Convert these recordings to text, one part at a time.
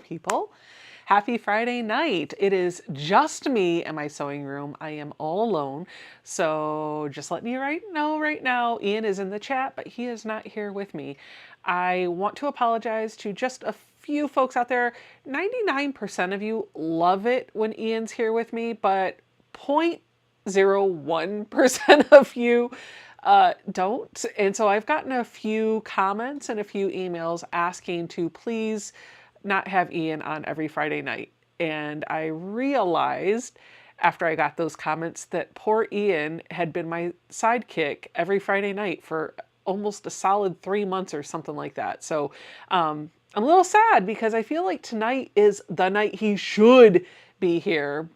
people. Happy Friday night. It is just me in my sewing room. I am all alone. So just letting you know right now, Ian is in the chat, but he is not here with me. I want to apologize to just a few folks out there. 99% of you love it when Ian's here with me, but 0.01% of you don't. And so I've gotten a few comments and a few emails asking to please not have Ian on every Friday night. And I realized after I got those comments that poor Ian had been my sidekick every Friday night for almost a solid 3 months or something like that. So I'm a little sad because I feel like tonight is the night he should be here,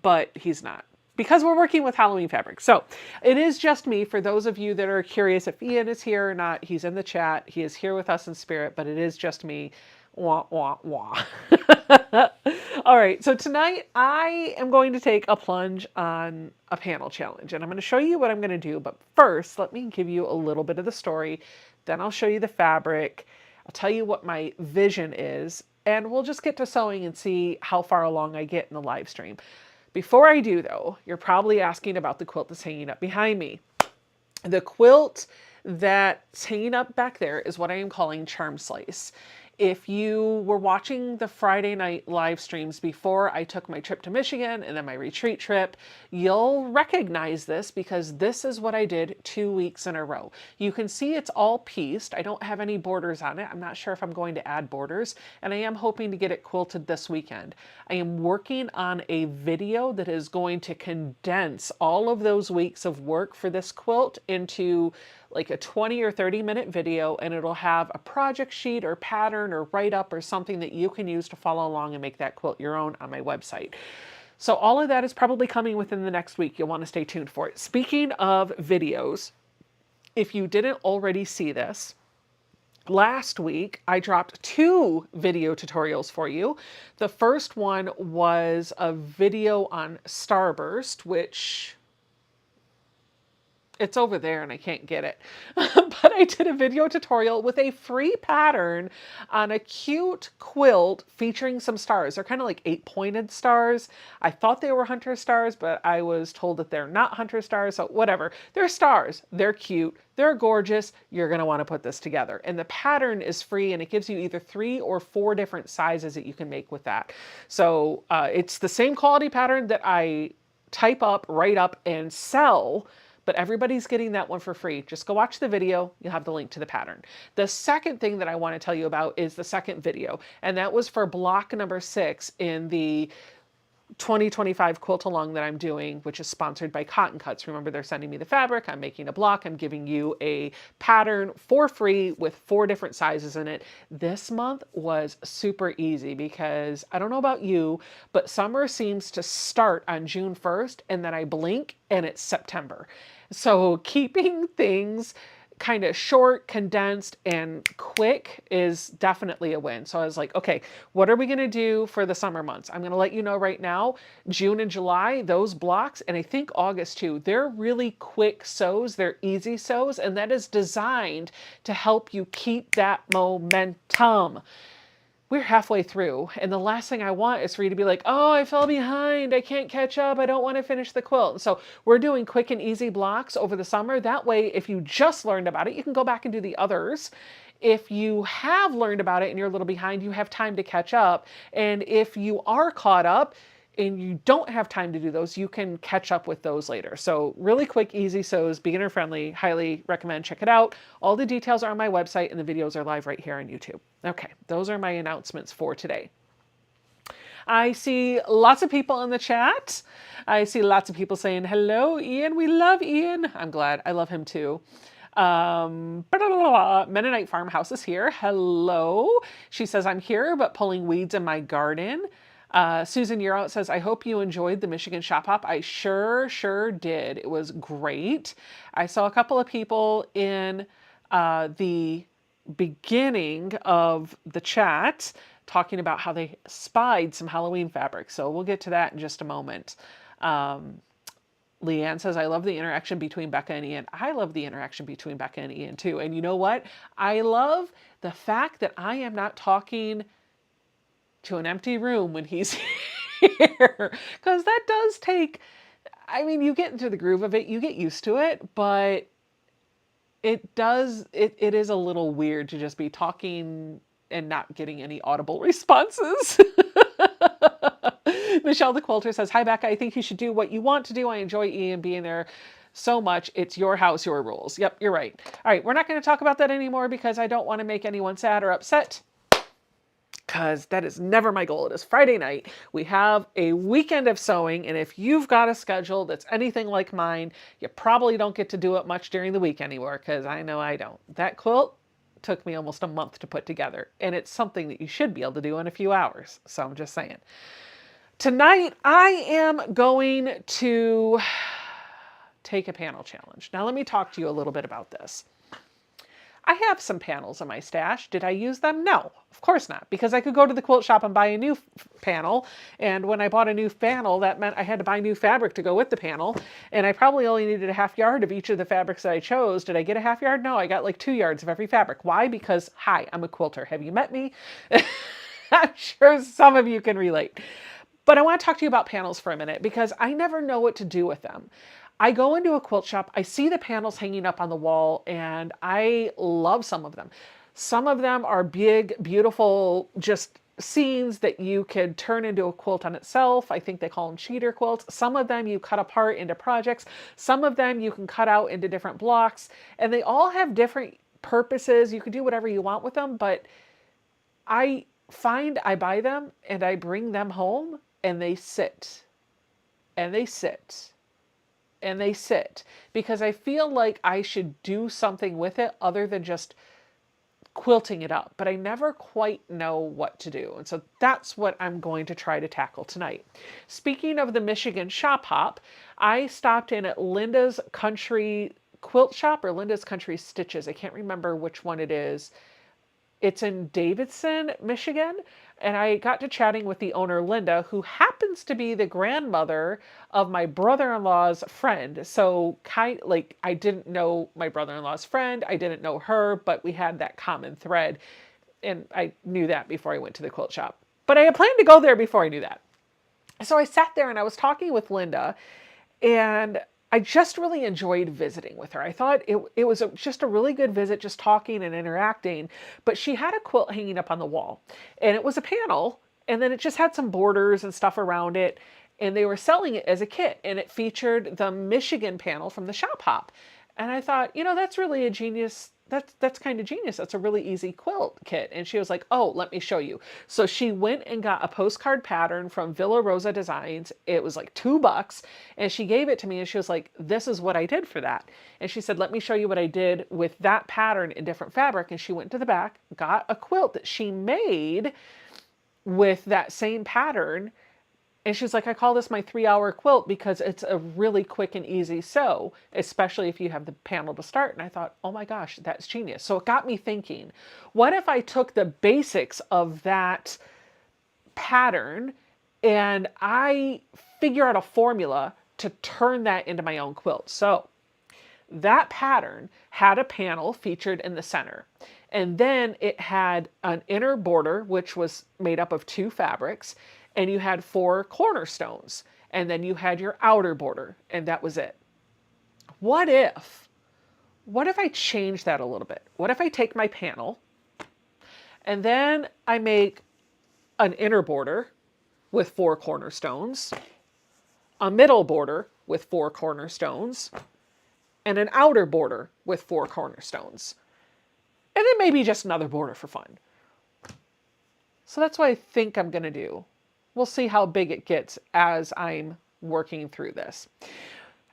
but he's not because we're working with Halloween fabric. So it is just me. For those of you that are curious if Ian is here or not, he's in the chat. He is here with us in spirit, but it is just me. Wah, wah, wah. All right, so tonight I am going to take a plunge on a panel challenge, and I'm going to show you what I'm going to do. But first, let me give you a little bit of the story. Then I'll show you the fabric. I'll tell you what my vision is, and we'll just get to sewing and see how far along I get in the live stream. Before I do, though, you're probably asking about the quilt that's hanging up behind me. The quilt that's hanging up back there is what I am calling Charm Slice. If you were watching the Friday night live streams before I took my trip to Michigan and then my retreat trip, you'll recognize this because this is what I did 2 weeks in a row. You can see it's all pieced. I don't have any borders on it. I'm not sure if I'm going to add borders, and I am hoping to get it quilted this weekend. I am working on a video that is going to condense all of those weeks of work for this quilt into like a 20 or 30-minute video, and it'll have a project sheet or pattern or write-up or something that you can use to follow along and make that quilt your own on my website. So all of that is probably coming within the next week. You'll want to stay tuned for it. Speaking of videos, if you didn't already see this, last week I dropped 2 video tutorials for you. The first one was a video on Starburst, which it's over there and I can't get it. But I did a video tutorial with a free pattern on a cute quilt featuring some stars. They're kind of like 8-pointed stars. I thought they were hunter stars, but I was told that they're not hunter stars. So whatever. They're stars. They're cute. They're gorgeous. You're going to want to put this together. And the pattern is free, and it gives you either 3 or 4 different sizes that you can make with that. So it's the same quality pattern that I type up, write up, and sell, but everybody's getting that one for free. Just go watch the video. You'll have the link to the pattern. The second thing that I want to tell you about is the second video, and that was for block number 6 in the 2025 quilt along that I'm doing, which is sponsored by Cotton Cuts. Remember, they're sending me the fabric. I'm making a block. I'm giving you a pattern for free with 4 different sizes in it. This month was super easy because I don't know about you, but summer seems to start on June 1st, and then I blink and it's September. So keeping things kind of short, condensed, and quick is definitely a win. So I was like, okay, what are we going to do for the summer months? I'm going to let you know right now, June and July, those blocks, and I think August too, they're really quick sews. They're easy sews, and that is designed to help you keep that momentum. We're halfway through, and the last thing I want is for you to be like, oh, I fell behind, I can't catch up, I don't want to finish the quilt. And so we're doing quick and easy blocks over the summer. That way, if you just learned about it, you can go back and do the others. If you have learned about it and you're a little behind, you have time to catch up. And if you are caught up and you don't have time to do those, you can catch up with those later. So really quick, easy sews, beginner friendly, highly recommend. Check it out. All the details are on my website, and the videos are live right here on YouTube. Okay, those are my announcements for today. I see lots of people in the chat. I see lots of people saying, hello, Ian. We love Ian. I'm glad. I love him too. Mennonite Farmhouse is here. Hello. She says, I'm here, but pulling weeds in my garden. Susan Year Out says, I hope you enjoyed the Michigan Shop Hop. I sure did. It was great. I saw a couple of people in the beginning of the chat talking about how they spied some Halloween fabric. So we'll get to that in just a moment. Leanne says, I love the interaction between Becca and Ian. I love the interaction between Becca and Ian too. And you know what? I love the fact that I am not talking to an empty room when he's here. Because that does take, I mean, you get into the groove of it, you get used to it, but it is a little weird to just be talking and not getting any audible responses. Michelle the Quilter says, hi, Becca. I think you should do what you want to do. I enjoy Ian being there so much. It's your house, your rules. Yep, you're right. All right, we're not going to talk about that anymore because I don't want to make anyone sad or upset, because that is never my goal. It is Friday night. We have a weekend of sewing, and if you've got a schedule that's anything like mine, you probably don't get to do it much during the week anymore, because I know I don't. That quilt took me almost a month to put together, and it's something that you should be able to do in a few hours. So I'm just saying. Tonight, I am going to take a panel challenge. Now, let me talk to you a little bit about this. I have some panels in my stash. Did I use them? No, of course not, because I could go to the quilt shop and buy a new panel. And when I bought a new panel, that meant I had to buy new fabric to go with the panel. And I probably only needed a half yard of each of the fabrics that I chose. Did I get a half yard? No, I got like 2 yards of every fabric. Why? Because, hi, I'm a quilter. Have you met me? I'm sure some of you can relate. But I want to talk to you about panels for a minute because I never know what to do with them. I go into a quilt shop, I see the panels hanging up on the wall, and I love some of them. Some of them are big, beautiful, just scenes that you could turn into a quilt on itself. I think they call them cheater quilts. Some of them you cut apart into projects. Some of them you can cut out into different blocks, and they all have different purposes. You can do whatever you want with them, but I find I buy them and I bring them home and they sit and they sit and they sit because I feel like I should do something with it other than just quilting it up, but I never quite know what to do. And so that's what I'm going to try to tackle tonight. Speaking of the Michigan shop hop, I stopped in at Linda's Country Quilt Shop or Linda's Country Stitches. I can't remember which one it is. It's in Davidson, Michigan, and I got to chatting with the owner, Linda, who happens to be the grandmother of my brother-in-law's friend. So I didn't know my brother-in-law's friend, I didn't know her, but we had that common thread, and I knew that before I went to the quilt shop. But I had planned to go there before I knew that. So I sat there and I was talking with Linda, and I just really enjoyed visiting with her. I thought it was just a really good visit, just talking and interacting. But she had a quilt hanging up on the wall, and it was a panel, and then it just had some borders and stuff around it, and they were selling it as a kit, and it featured the Michigan panel from the Shop Hop. And I thought, that's really a genius. That's kind of genius. That's a really easy quilt kit. And she was like, oh, let me show you. So she went and got a postcard pattern from Villa Rosa Designs. It was like $2. And she gave it to me and she was like, this is what I did for that. And she said, let me show you what I did with that pattern in different fabric. And she went to the back, got a quilt that she made with that same pattern. And she's like, I call this my 3-hour quilt because it's a really quick and easy sew, especially if you have the panel to start. And I thought, oh my gosh, that's genius. So it got me thinking, what if I took the basics of that pattern and I figure out a formula to turn that into my own quilt? So that pattern had a panel featured in the center. And then it had an inner border, which was made up of 2 fabrics. And you had 4 cornerstones, and then you had your outer border, and that was it. What if I change that a little bit? What if I take my panel, and then I make an inner border with 4 cornerstones, a middle border with 4 cornerstones, and an outer border with 4 cornerstones, and then maybe just another border for fun. So that's what I think I'm going to do. We'll see how big it gets as I'm working through this.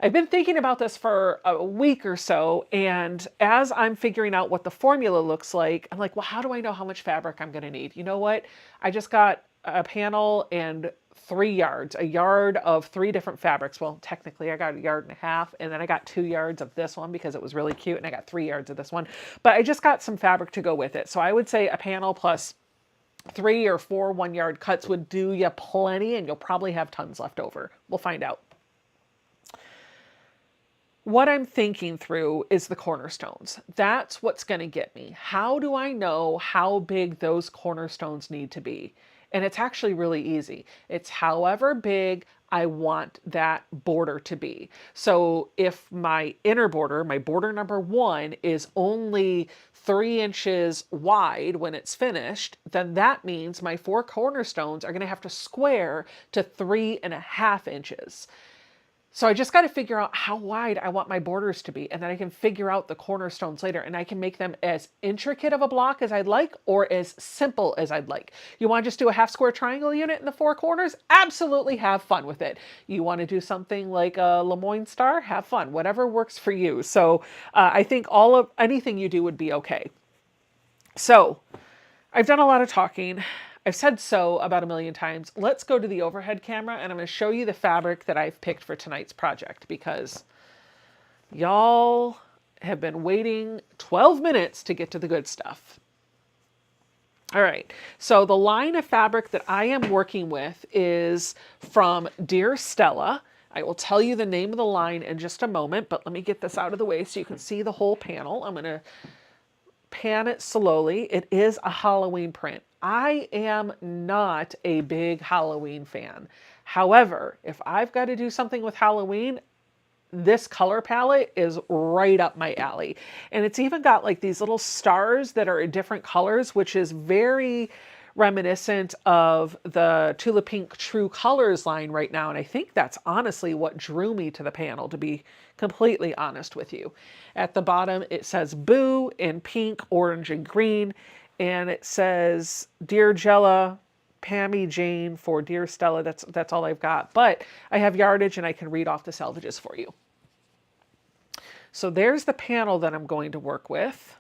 I've been thinking about this for a week or so, and as I'm figuring out what the formula looks like, I'm like, well, how do I know how much fabric I'm going to need? You know what? I just got a panel and 3 yards, a yard of 3 different fabrics. Well, technically I got 1.5 yards, and then I got 2 yards of this one because it was really cute, and I got 3 yards of this one. But I just got some fabric to go with it. So I would say a panel plus 3 or 4 1-yard cuts would do you plenty, and you'll probably have tons left over. We'll find out. What I'm thinking through is the cornerstones. That's what's going to get me. How do I know how big those cornerstones need to be? And it's actually really easy. It's however big I want that border to be. So if my inner border, my border number 1, is only 3 inches wide when it's finished, then that means my 4 cornerstones are going to have to square to 3.5 inches. So I just got to figure out how wide I want my borders to be, and then I can figure out the cornerstones later, and I can make them as intricate of a block as I'd like or as simple as I'd like. You want to just do a half square triangle unit in the 4 corners? Absolutely, have fun with it. You want to do something like a Lemoyne star? Have fun. Whatever works for you. So I think anything you do would be okay. So I've done a lot of talking. I've said so about a million times. Let's go to the overhead camera and I'm going to show you the fabric that I've picked for tonight's project because y'all have been waiting 12 minutes to get to the good stuff. All right, so the line of fabric that I am working with is from Dear Stella. I will tell you the name of the line in just a moment, but let me get this out of the way so you can see the whole panel. I'm going to pan it slowly. It is a Halloween print. I am not a big Halloween fan. However, if I've got to do something with Halloween, this color palette is right up my alley. And it's even got like these little stars that are in different colors, which is very reminiscent of the Tula Pink True Colors line right now. And I think that's honestly what drew me to the panel, to be completely honest with you. At the bottom, it says Boo in pink, orange, and green. And it says Dear Jella, Pammy Jane for Dear Stella. That's all I've got. But I have yardage and I can read off the selvages for you. So there's the panel that I'm going to work with.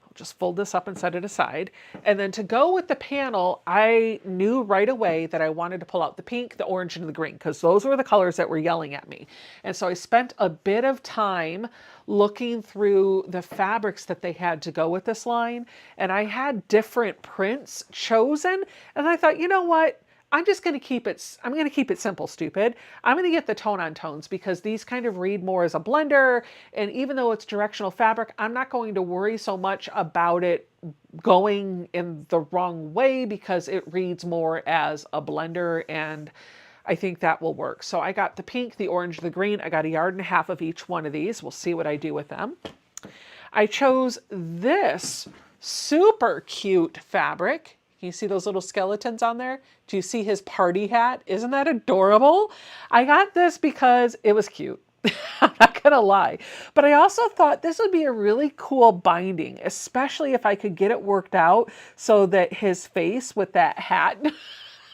I'll just fold this up and set it aside. And then to go with the panel, I knew right away that I wanted to pull out the pink, the orange, and the green, because those were the colors that were yelling at me. And so I spent a bit of time looking through the fabrics that they had to go with this line. And I had different prints chosen. And I thought, you know what? I'm going to keep it simple, stupid. I'm going to get the tone on tones because these kind of read more as a blender. And even though it's directional fabric, I'm not going to worry so much about it going in the wrong way because it reads more as a blender, and I think that will work. So I got the pink, the orange, the green. I got 1.5 yards of each one of these. We'll see what I do with them. I chose this super cute fabric. Can you see those little skeletons on there? Do you see his party hat? Isn't that adorable? I got this because it was cute. I'm not gonna lie. But I also thought this would be a really cool binding, especially if I could get it worked out so that his face with that hat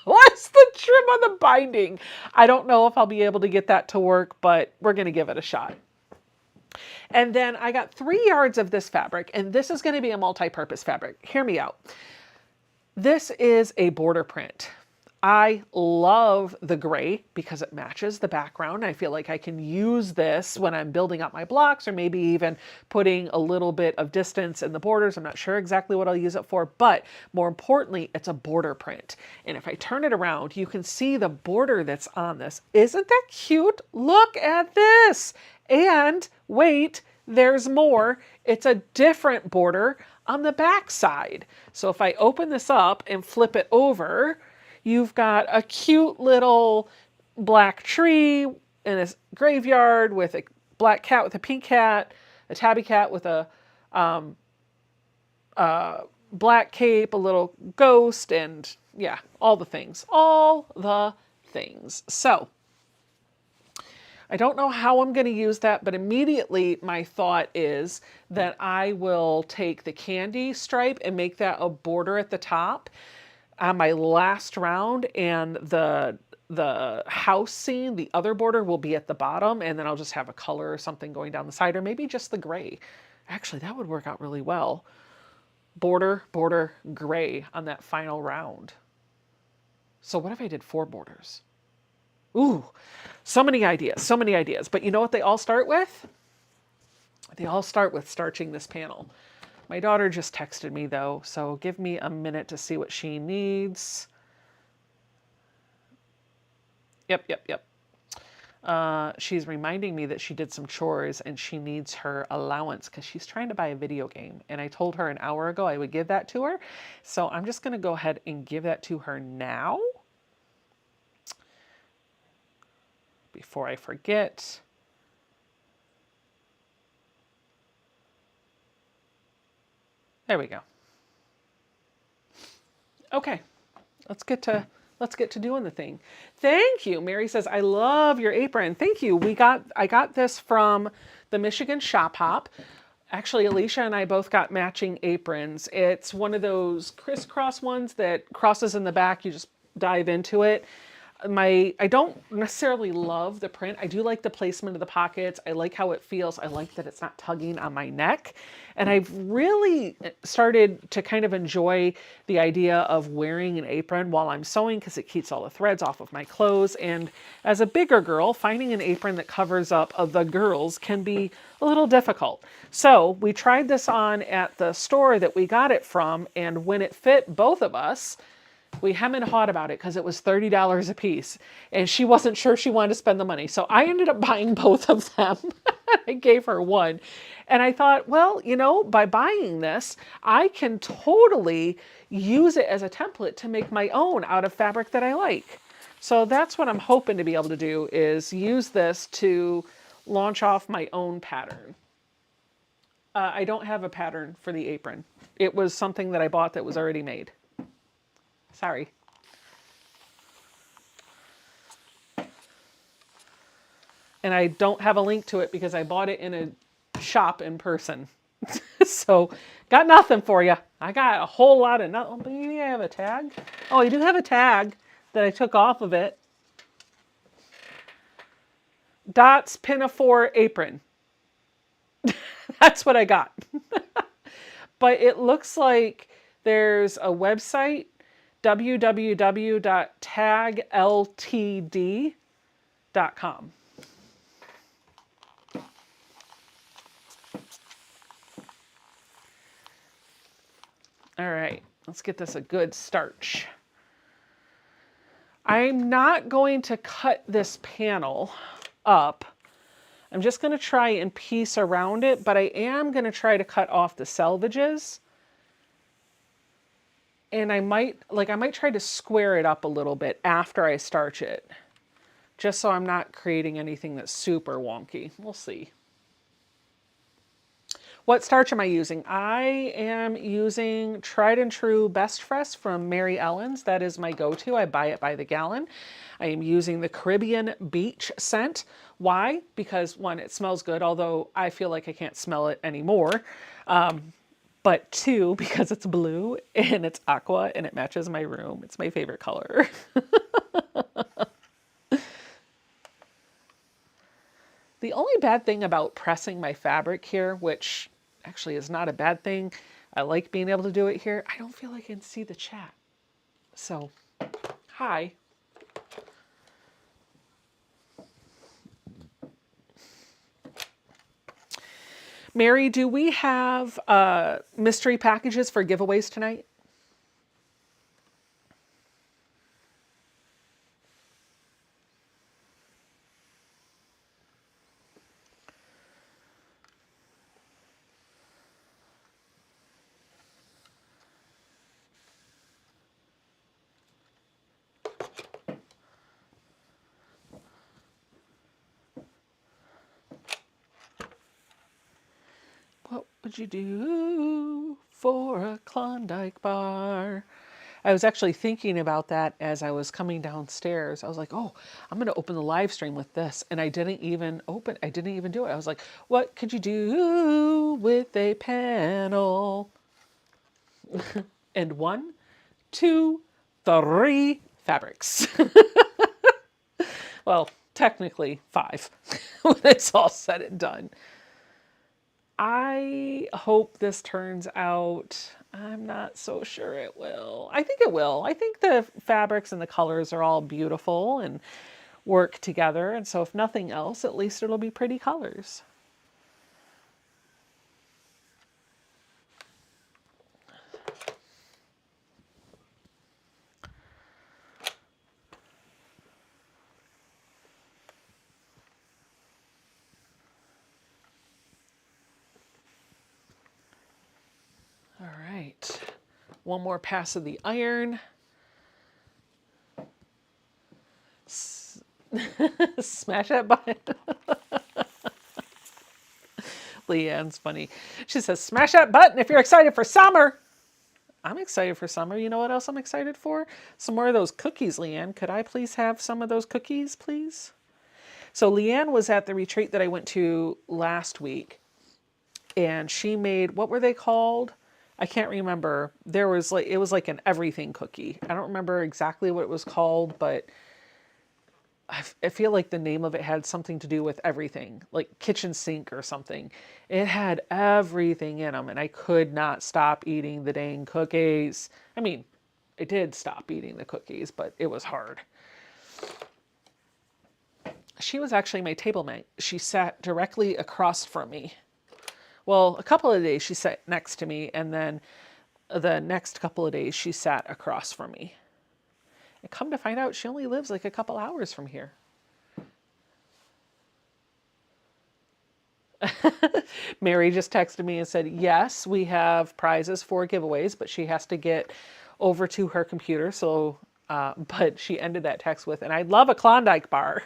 was the trim on the binding. I don't know if I'll be able to get that to work, but we're gonna give it a shot. And then I got 3 yards of this fabric, and this is gonna be a multi-purpose fabric. Hear me out. This is a border print. I love the gray because it matches the background. I feel like I can use this when I'm building up my blocks or maybe even putting a little bit of distance in the borders. I'm not sure exactly what I'll use it for, but more importantly, it's a border print. And if I turn it around, you can see the border that's on this. Isn't that cute? Look at this. And wait, there's more. It's a different border on the back side. So if I open this up and flip it over, you've got a cute little black tree in a graveyard with a black cat with a pink cat, a tabby cat with a black cape, a little ghost, and yeah, all the things. All the things. So I don't know how I'm going to use that, but immediately my thought is that I will take the candy stripe and make that a border at the top on my last round, and the house scene, the other border, will be at the bottom, and then I'll just have a color or something going down the side, or maybe just the gray. Actually, that would work out really well. Border, border, gray on that final round. So what if I did 4 borders? Ooh, so many ideas, so many ideas. But you know what they all start with? They all start with starching this panel. My daughter just texted me though, so give me a minute to see what she needs. Yep. She's reminding me that she did some chores and she needs her allowance because she's trying to buy a video game. And I told her an hour ago I would give that to her. So I'm just going to go ahead and give that to her now before I forget. There we go. Okay, let's get to doing the thing. Thank you. Mary says, I love your apron. Thank you. I got this from the Michigan Shop Hop. Actually, Alicia and I both got matching aprons. It's one of those crisscross ones that crosses in the back. You just dive into it. I don't necessarily love the print. I do like the placement of the pockets. I like how it feels. I like that it's not tugging on my neck. And I've really started to kind of enjoy the idea of wearing an apron while I'm sewing because it keeps all the threads off of my clothes. And as a bigger girl, finding an apron that covers up the girls can be a little difficult. So we tried this on at the store that we got it from, and when it fit both of us, we hem and hawed about it because it was $30 a piece and she wasn't sure she wanted to spend the money. So I ended up buying both of them. I gave her one. And I thought, well, you know, by buying this, I can totally use it as a template to make my own out of fabric that I like. So that's what I'm hoping to be able to do, is use this to launch off my own pattern. I don't have a pattern for the apron. It was something that I bought that was already made. Sorry. And I don't have a link to it because I bought it in a shop in person. So, got nothing for you. I got a whole lot of nothing. Oh, maybe I have a tag. Oh, I do have a tag that I took off of it. Dots Pinafore apron. That's what I got. But it looks like there's a website, www.tagltd.com. All right, let's get this a good starch. I'm not going to cut this panel up. I'm just going to try and piece around it, but I am going to try to cut off the selvages. And I might try to square it up a little bit after I starch it, just so I'm not creating anything that's super wonky. We'll see. What starch am I using? I am using tried and true Best Fresh from Mary Ellen's. That is my go-to. I buy it by the gallon. I am using the Caribbean Beach scent. Why? Because one, it smells good, although I feel like I can't smell it anymore. But two, because it's blue and it's aqua and it matches my room. It's my favorite color. The only bad thing about pressing my fabric here, which actually is not a bad thing, I like being able to do it here, I don't feel like I can see the chat. So, hi. Mary, do we have mystery packages for giveaways tonight? What would you do for a Klondike bar? I was actually thinking about that as I was coming downstairs. I was like, oh, I'm going to open the live stream with this. And I didn't even do it. I was like, what could you do with a panel? And 1, 2, 3 fabrics. Well, technically 5 when it's all said and done. I hope this turns out. I'm not so sure it will. I think it will. I think the fabrics and the colors are all beautiful and work together. And so if nothing else, at least it'll be pretty colors. One more pass of the iron. Smash that button. Leanne's funny. She says, smash that button if you're excited for summer. I'm excited for summer. You know what else I'm excited for? Some more of those cookies, Leanne. Could I please have some of those cookies, please? So Leanne was at the retreat that I went to last week, and she made, what were they called? I can't remember. There was like, it was like an everything cookie. I don't remember exactly what it was called, but I feel like the name of it had something to do with everything, like kitchen sink or something. It had everything in them, and I could not stop eating the dang cookies. I mean, I did stop eating the cookies, but it was hard. She was actually my table mate. She sat directly across from me. Well, a couple of days she sat next to me, and then the next couple of days she sat across from me. And come to find out, she only lives like a couple hours from here. Mary just texted me and said, yes, we have prizes for giveaways, but she has to get over to her computer. So, but she ended that text with, and I'd love a Klondike bar.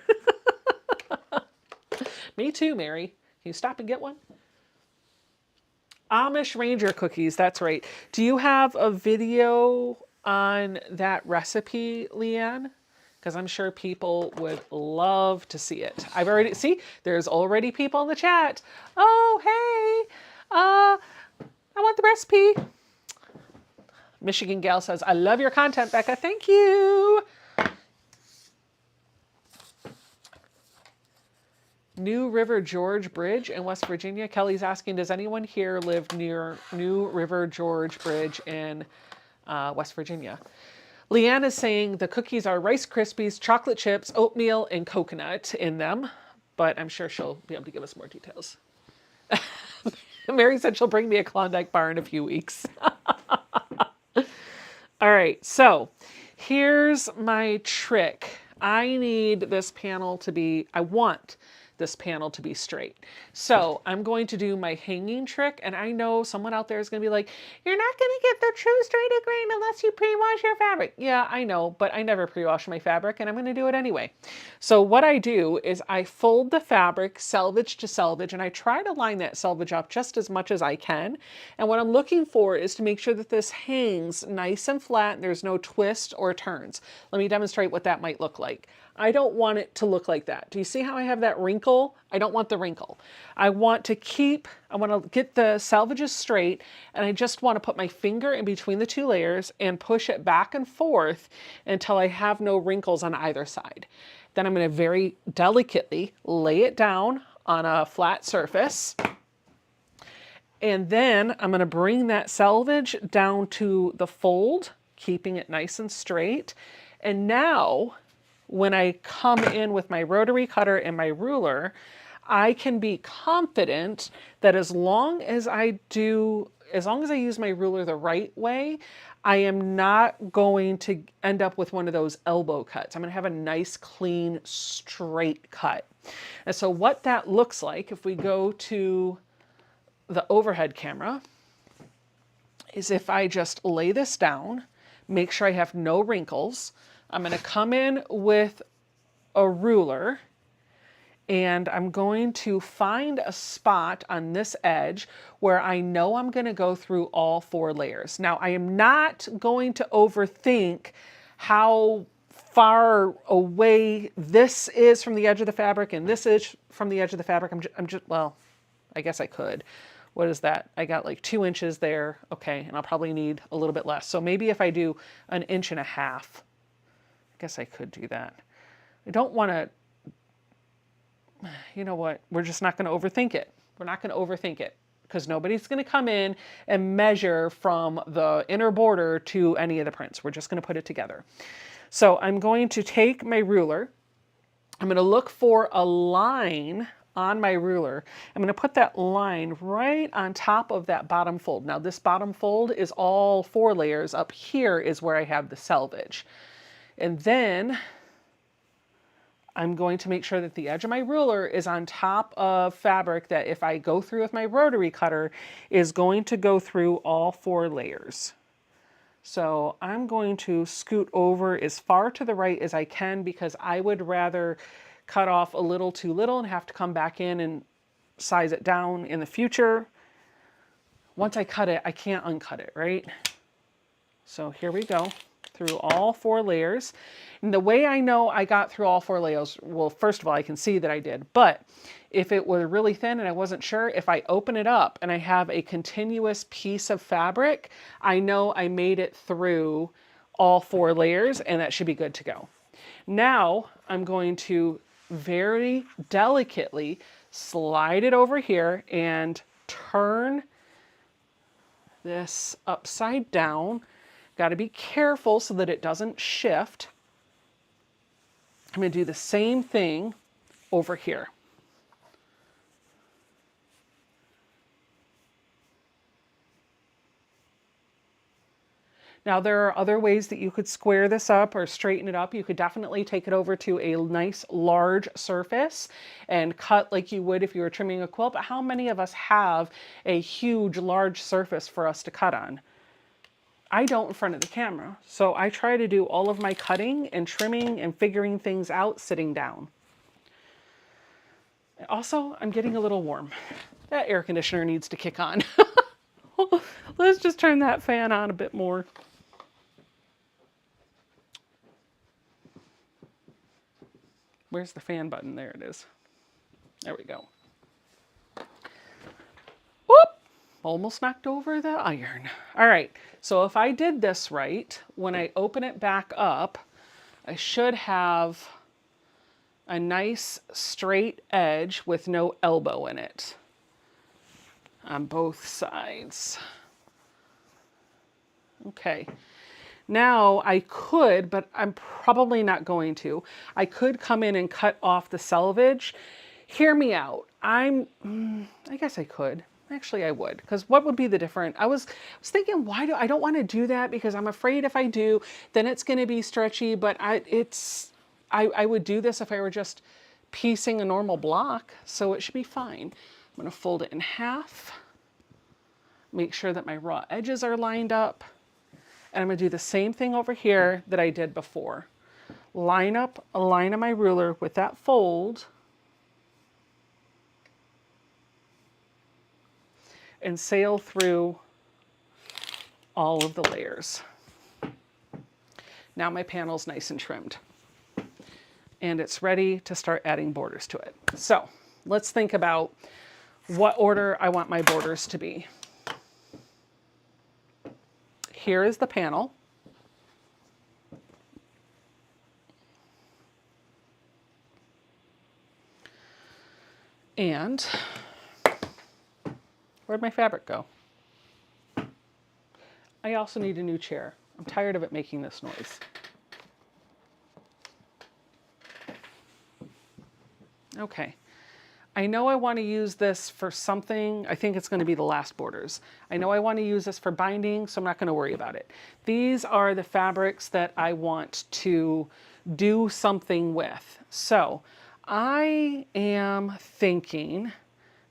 Me too, Mary. Can you stop and get one? Amish Ranger cookies. That's right. Do you have a video on that recipe, Leanne? Because I'm sure people would love to see it. I've already, see, there's already people in the chat. Oh, hey, I want the recipe. Michigan Gal says, I love your content, Becca. Thank you. New River George Bridge in West Virginia. Kelly's asking, does anyone here live near New River George Bridge in West Virginia? Leanne is saying the cookies are Rice Krispies, chocolate chips, oatmeal, and coconut in them, but I'm sure she'll be able to give us more details. Mary said she'll bring me a Klondike bar in a few weeks. All right, so here's my trick. I need this panel to be, I want this panel to be straight. So I'm going to do my hanging trick, and I know someone out there is going to be like, you're not going to get the true straight grain unless you pre-wash your fabric. Yeah, I know, but I never pre-wash my fabric, and I'm going to do it anyway. So what I do is I fold the fabric selvage to selvage, and I try to line that selvage up just as much as I can. And what I'm looking for is to make sure that this hangs nice and flat and there's no twist or turns. Let me demonstrate what that might look like. I don't want it to look like that. Do you see how I have that wrinkle? I don't want the wrinkle. I want to get the selvages straight, and I just want to put my finger in between the two layers and push it back and forth until I have no wrinkles on either side. Then I'm going to very delicately lay it down on a flat surface. And then I'm going to bring that selvage down to the fold, keeping it nice and straight. And now, when I come in with my rotary cutter and my ruler, I can be confident that as long as I use my ruler the right way, I am not going to end up with one of those elbow cuts. I'm going to have a nice, clean, straight cut. And so what that looks like, if we go to the overhead camera, is if I just lay this down, make sure I have no wrinkles. I'm going to come in with a ruler, and I'm going to find a spot on this edge where I know I'm going to go through all 4 layers. Now, I am not going to overthink how far away this is from the edge of the fabric and this is from the edge of the fabric. I'm just, well, I guess I could. What is that? I got like 2 inches there. Okay, and I'll probably need a little bit less. So maybe if I do 1.5 inches, I guess I could do that. I don't want to, you know what? We're just not going to overthink it. We're not going to overthink it because nobody's going to come in and measure from the inner border to any of the prints. We're just going to put it together. So I'm going to take my ruler. I'm going to look for a line on my ruler. I'm going to put that line right on top of that bottom fold. Now this bottom fold is all 4 layers. Up here is where I have the selvage. And then I'm going to make sure that the edge of my ruler is on top of fabric that if I go through with my rotary cutter is going to go through all 4 layers. So I'm going to scoot over as far to the right as I can because I would rather cut off a little too little and have to come back in and size it down in the future. Once I cut it, I can't uncut it, right? So here we go, through all 4 layers. And the way I know I got through all 4 layers, well, first of all, I can see that I did, but if it was really thin and I wasn't sure, if I open it up and I have a continuous piece of fabric, I know I made it through all 4 layers and that should be good to go. Now I'm going to very delicately slide it over here and turn this upside down. Got to be careful so that it doesn't shift. I'm going to do the same thing over here. Now there are other ways that you could square this up or straighten it up. You could definitely take it over to a nice large surface and cut like you would if you were trimming a quilt. But how many of us have a huge large surface for us to cut on? I don't in front of the camera. So I try to do all of my cutting and trimming and figuring things out sitting down. Also, I'm getting a little warm. That air conditioner needs to kick on. Let's just turn that fan on a bit more. Where's the fan button? There it is. There we go. Whoop! Almost knocked over the iron. All right, so if I did this right, when I open it back up, I should have a nice straight edge with no elbow in it on both sides. Okay. Now I could, but I'm probably not going to. I could come in and cut off the selvage. Hear me out. I guess I could. Actually, I would, because what would be the difference? I was thinking, I don't want to do that because I'm afraid if I do, then it's going to be stretchy. But I would do this if I were just piecing a normal block, so it should be fine. I'm going to fold it in half. Make sure that my raw edges are lined up. And I'm going to do the same thing over here that I did before. Line up a line of my ruler with that fold. And sail through all of the layers. Now my panel's nice and trimmed. And it's ready to start adding borders to it. So let's think about what order I want my borders to be. Here is the panel. And where'd my fabric go? I also need a new chair. I'm tired of it making this noise. Okay. I know I want to use this for something. I think it's going to be the last borders. I know I want to use this for binding, so I'm not going to worry about it. These are the fabrics that I want to do something with. So I am thinking,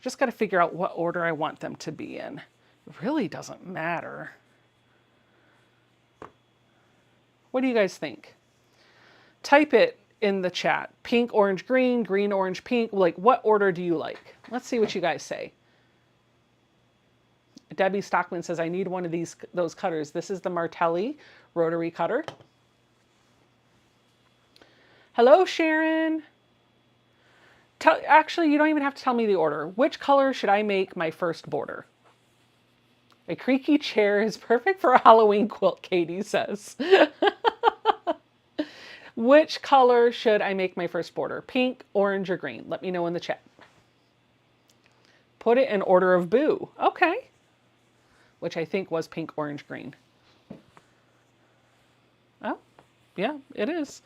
just got to figure out what order I want them to be in. It really doesn't matter. What do you guys think? Type it in the chat. Pink, orange, green, green, orange, pink. Like, what order do you like? Let's see what you guys say. Debbie Stockman says, I need one of those cutters. This is the Martelli rotary cutter. Hello, Sharon. Actually, you don't even have to tell me the order. Which color should I make my first border? A creaky chair is perfect for a Halloween quilt, Katie says. Which color should I make my first border? Pink, orange, or green? Let me know in the chat. Put it in order of boo. Okay. Which I think was pink, orange, green. Oh, yeah, it is.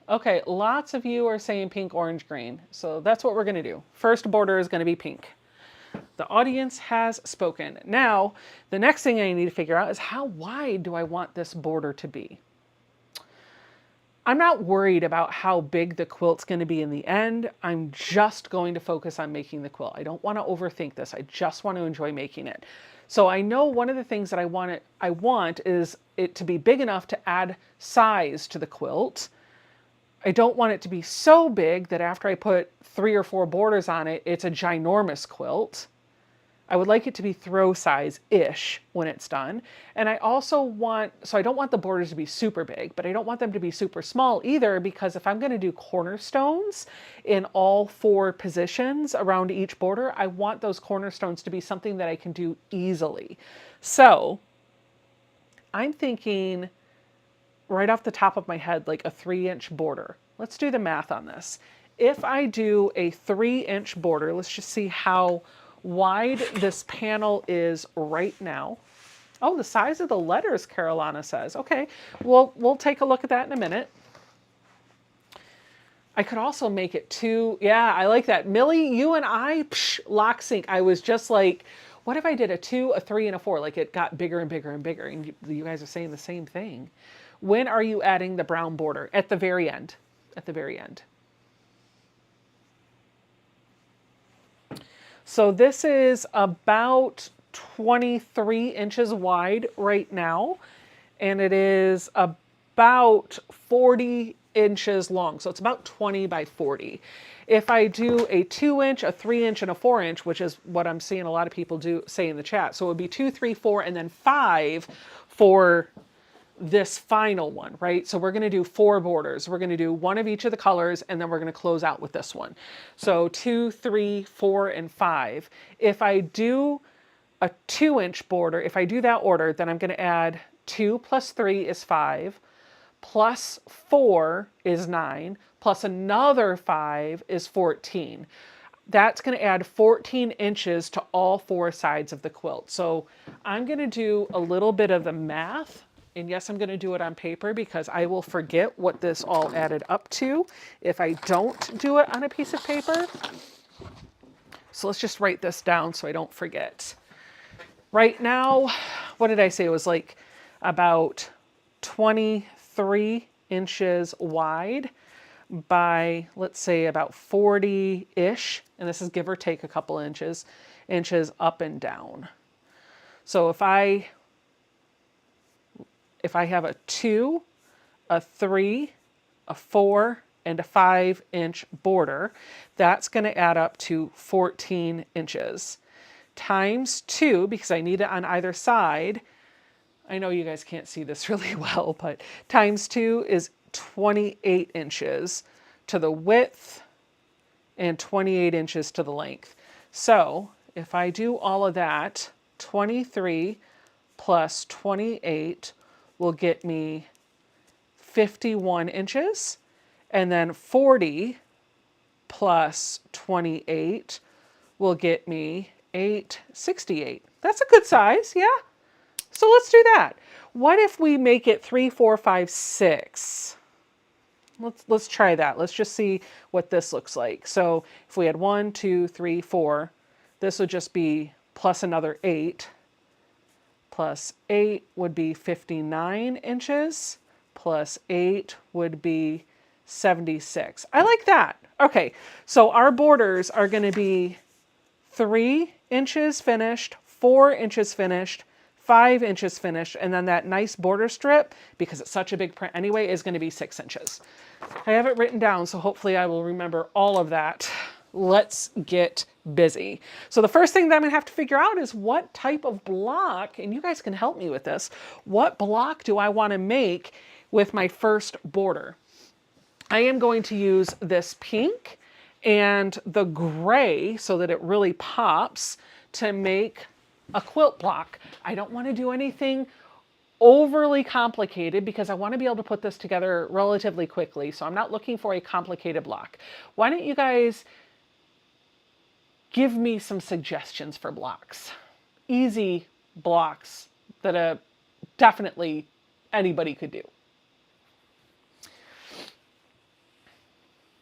Okay, lots of you are saying pink, orange, green. So that's what we're going to do. First border is going to be pink. The audience has spoken. Now, the next thing I need to figure out is how wide do I want this border to be? I'm not worried about how big the quilt's going to be in the end. I'm just going to focus on making the quilt. I don't want to overthink this. I just want to enjoy making it. So I know one of the things that I want is it to be big enough to add size to the quilt. I don't want it to be so big that after I put 3 or 4 borders on it, it's a ginormous quilt. I would like it to be throw size-ish when it's done. And I also want, so I don't want the borders to be super big, but I don't want them to be super small either, because if I'm going to do cornerstones in all 4 positions around each border, I want those cornerstones to be something that I can do easily. So I'm thinking right off the top of my head, like a 3-inch border. Let's do the math on this. If I do a 3-inch border, let's just see how wide this panel is right now. Oh, the size of the letters, Carolina says. Okay, we'll take a look at that in a minute. I could also make it 2. Yeah, I like that. Millie, you and I, lock sync. I was just like, what if I did a 2, a 3, and a 4? Like it got bigger and bigger and bigger. And you guys are saying the same thing. When are you adding the brown border? At the very end. At the very end. So this is about 23 inches wide right now, and it is about 40 inches long. So it's about 20 by 40. If I do a 2-inch, a 3-inch, and a 4-inch, which is what I'm seeing a lot of people say in the chat. So it would be 2, 3, 4, and then 5 for this final one, right? So we're going to do 4 borders. We're going to do 1 of each of the colors, and then we're going to close out with this one. So 2, 3, 4, and 5. If I do a 2-inch border, if I do that order, then I'm going to add 2 plus 3 is 5, plus 4 is 9, plus another 5 is 14. That's going to add 14 inches to all 4 sides of the quilt. So I'm going to do a little bit of the math. And yes, I'm going to do it on paper because I will forget what this all added up to if I don't do it on a piece of paper. So let's just write this down so I don't forget. Right now, what did I say? It was like about 23 inches wide by, let's say, about 40-ish. And this is give or take a couple inches up and down. So if I have a 2, a 3, a 4, and a 5-inch border, that's going to add up to 14 inches. Times 2, because I need it on either side. I know you guys can't see this really well, but times 2 is 28 inches to the width and 28 inches to the length. So if I do all of that, 23 plus 28 will get me 51 inches, and then 40 plus 28 will get me 868. That's a good size, yeah? So let's do that. What if we make it 3, 4, 5, 6? Let's try that. Let's just see what this looks like. So if we had 1, 2, 3, 4, this would just be plus another 8. Plus 8 would be 59 inches. Plus 8 would be 76. I like that. Okay, so our borders are going to be 3 inches finished, 4 inches finished, 5 inches finished, and then that nice border strip, because it's such a big print anyway, is going to be 6 inches. I have it written down, so hopefully I will remember all of that. Let's get busy. So the first thing that I'm going to have to figure out is what type of block, and you guys can help me with this, what block do I want to make with my first border? I am going to use this pink and the gray so that it really pops to make a quilt block. I don't want to do anything overly complicated because I want to be able to put this together relatively quickly. So I'm not looking for a complicated block. Why don't you guys give me some suggestions for blocks? Easy blocks that definitely anybody could do.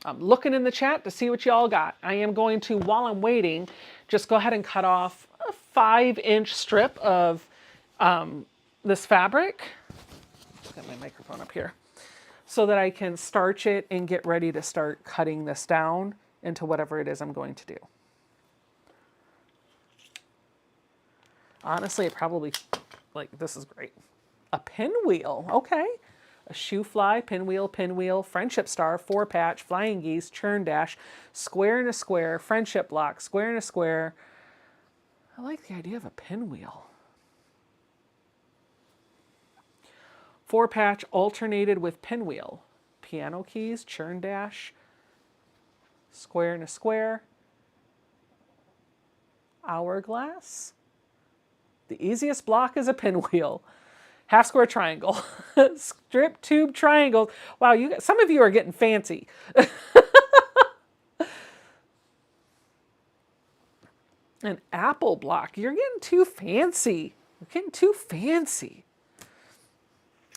I'm looking in the chat to see what y'all got. I am going to, while I'm waiting, just go ahead and cut off a 5-inch strip of this fabric. Let's get my microphone up here. so that I can starch it and get ready to start cutting this down into whatever it is I'm going to do. Honestly, it probably, like, this is great. A pinwheel, okay. A shoe fly, pinwheel, friendship star, 4-patch, flying geese, churn dash, square and a square, friendship block, square and a square. I like the idea of a pinwheel. 4-patch alternated with pinwheel, piano keys, churn dash, square and a square, hourglass. The easiest block is a pinwheel. Half square triangle, strip tube triangles. Wow, some of you are getting fancy. An apple block. You're getting too fancy. You're getting too fancy.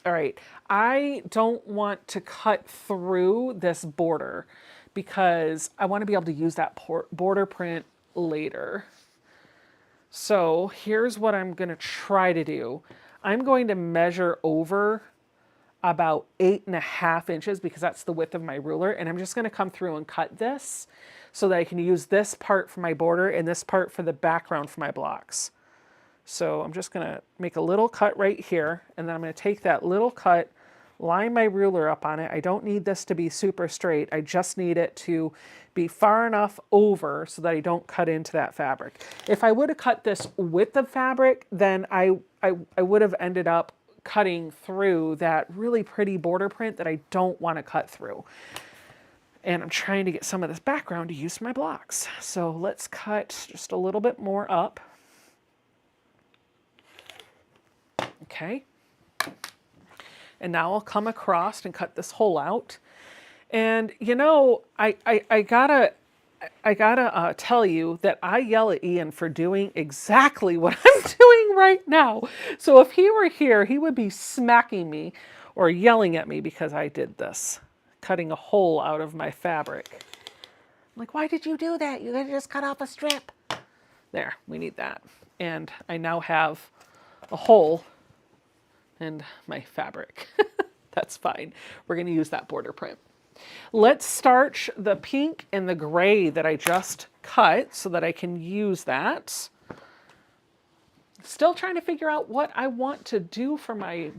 All right, I don't want to cut through this border because I want to be able to use that border print later. So here's what I'm going to try to do. I'm going to measure over about 8.5 inches because that's the width of my ruler. And I'm just going to come through and cut this so that I can use this part for my border and this part for the background for my blocks. So I'm just going to make a little cut right here. And then I'm going to take that little cut, line my ruler up on it. I don't need this to be super straight. I just need it to be far enough over so that I don't cut into that fabric. If I would have cut this with the fabric, then I would have ended up cutting through that really pretty border print that I don't want to cut through. And I'm trying to get some of this background to use for my blocks. So let's cut just a little bit more up. Okay. And now I'll come across and cut this hole out. And you know, I gotta tell you that I yell at Ian for doing exactly what I'm doing right now. So if he were here, he would be smacking me or yelling at me because I did this, cutting a hole out of my fabric. I'm like, why did you do that? You could just cut off a strip. There, we need that. And I now have a hole in my fabric. That's fine. We're going to use that border print. Let's starch the pink and the gray that I just cut so that I can use that. Still trying to figure out what I want to do for my...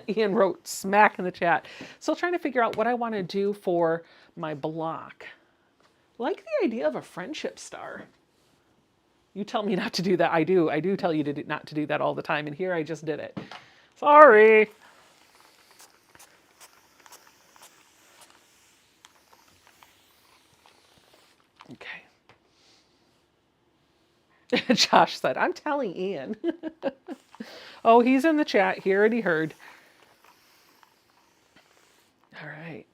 Ian wrote smack in the chat. Still trying to figure out what I want to do for my block. Like the idea of a friendship star. You tell me not to do that. I do tell you not to do that all the time. And here I just did it. Sorry. Okay. Josh said, I'm telling Ian. Oh, he's in the chat. He already heard. All right.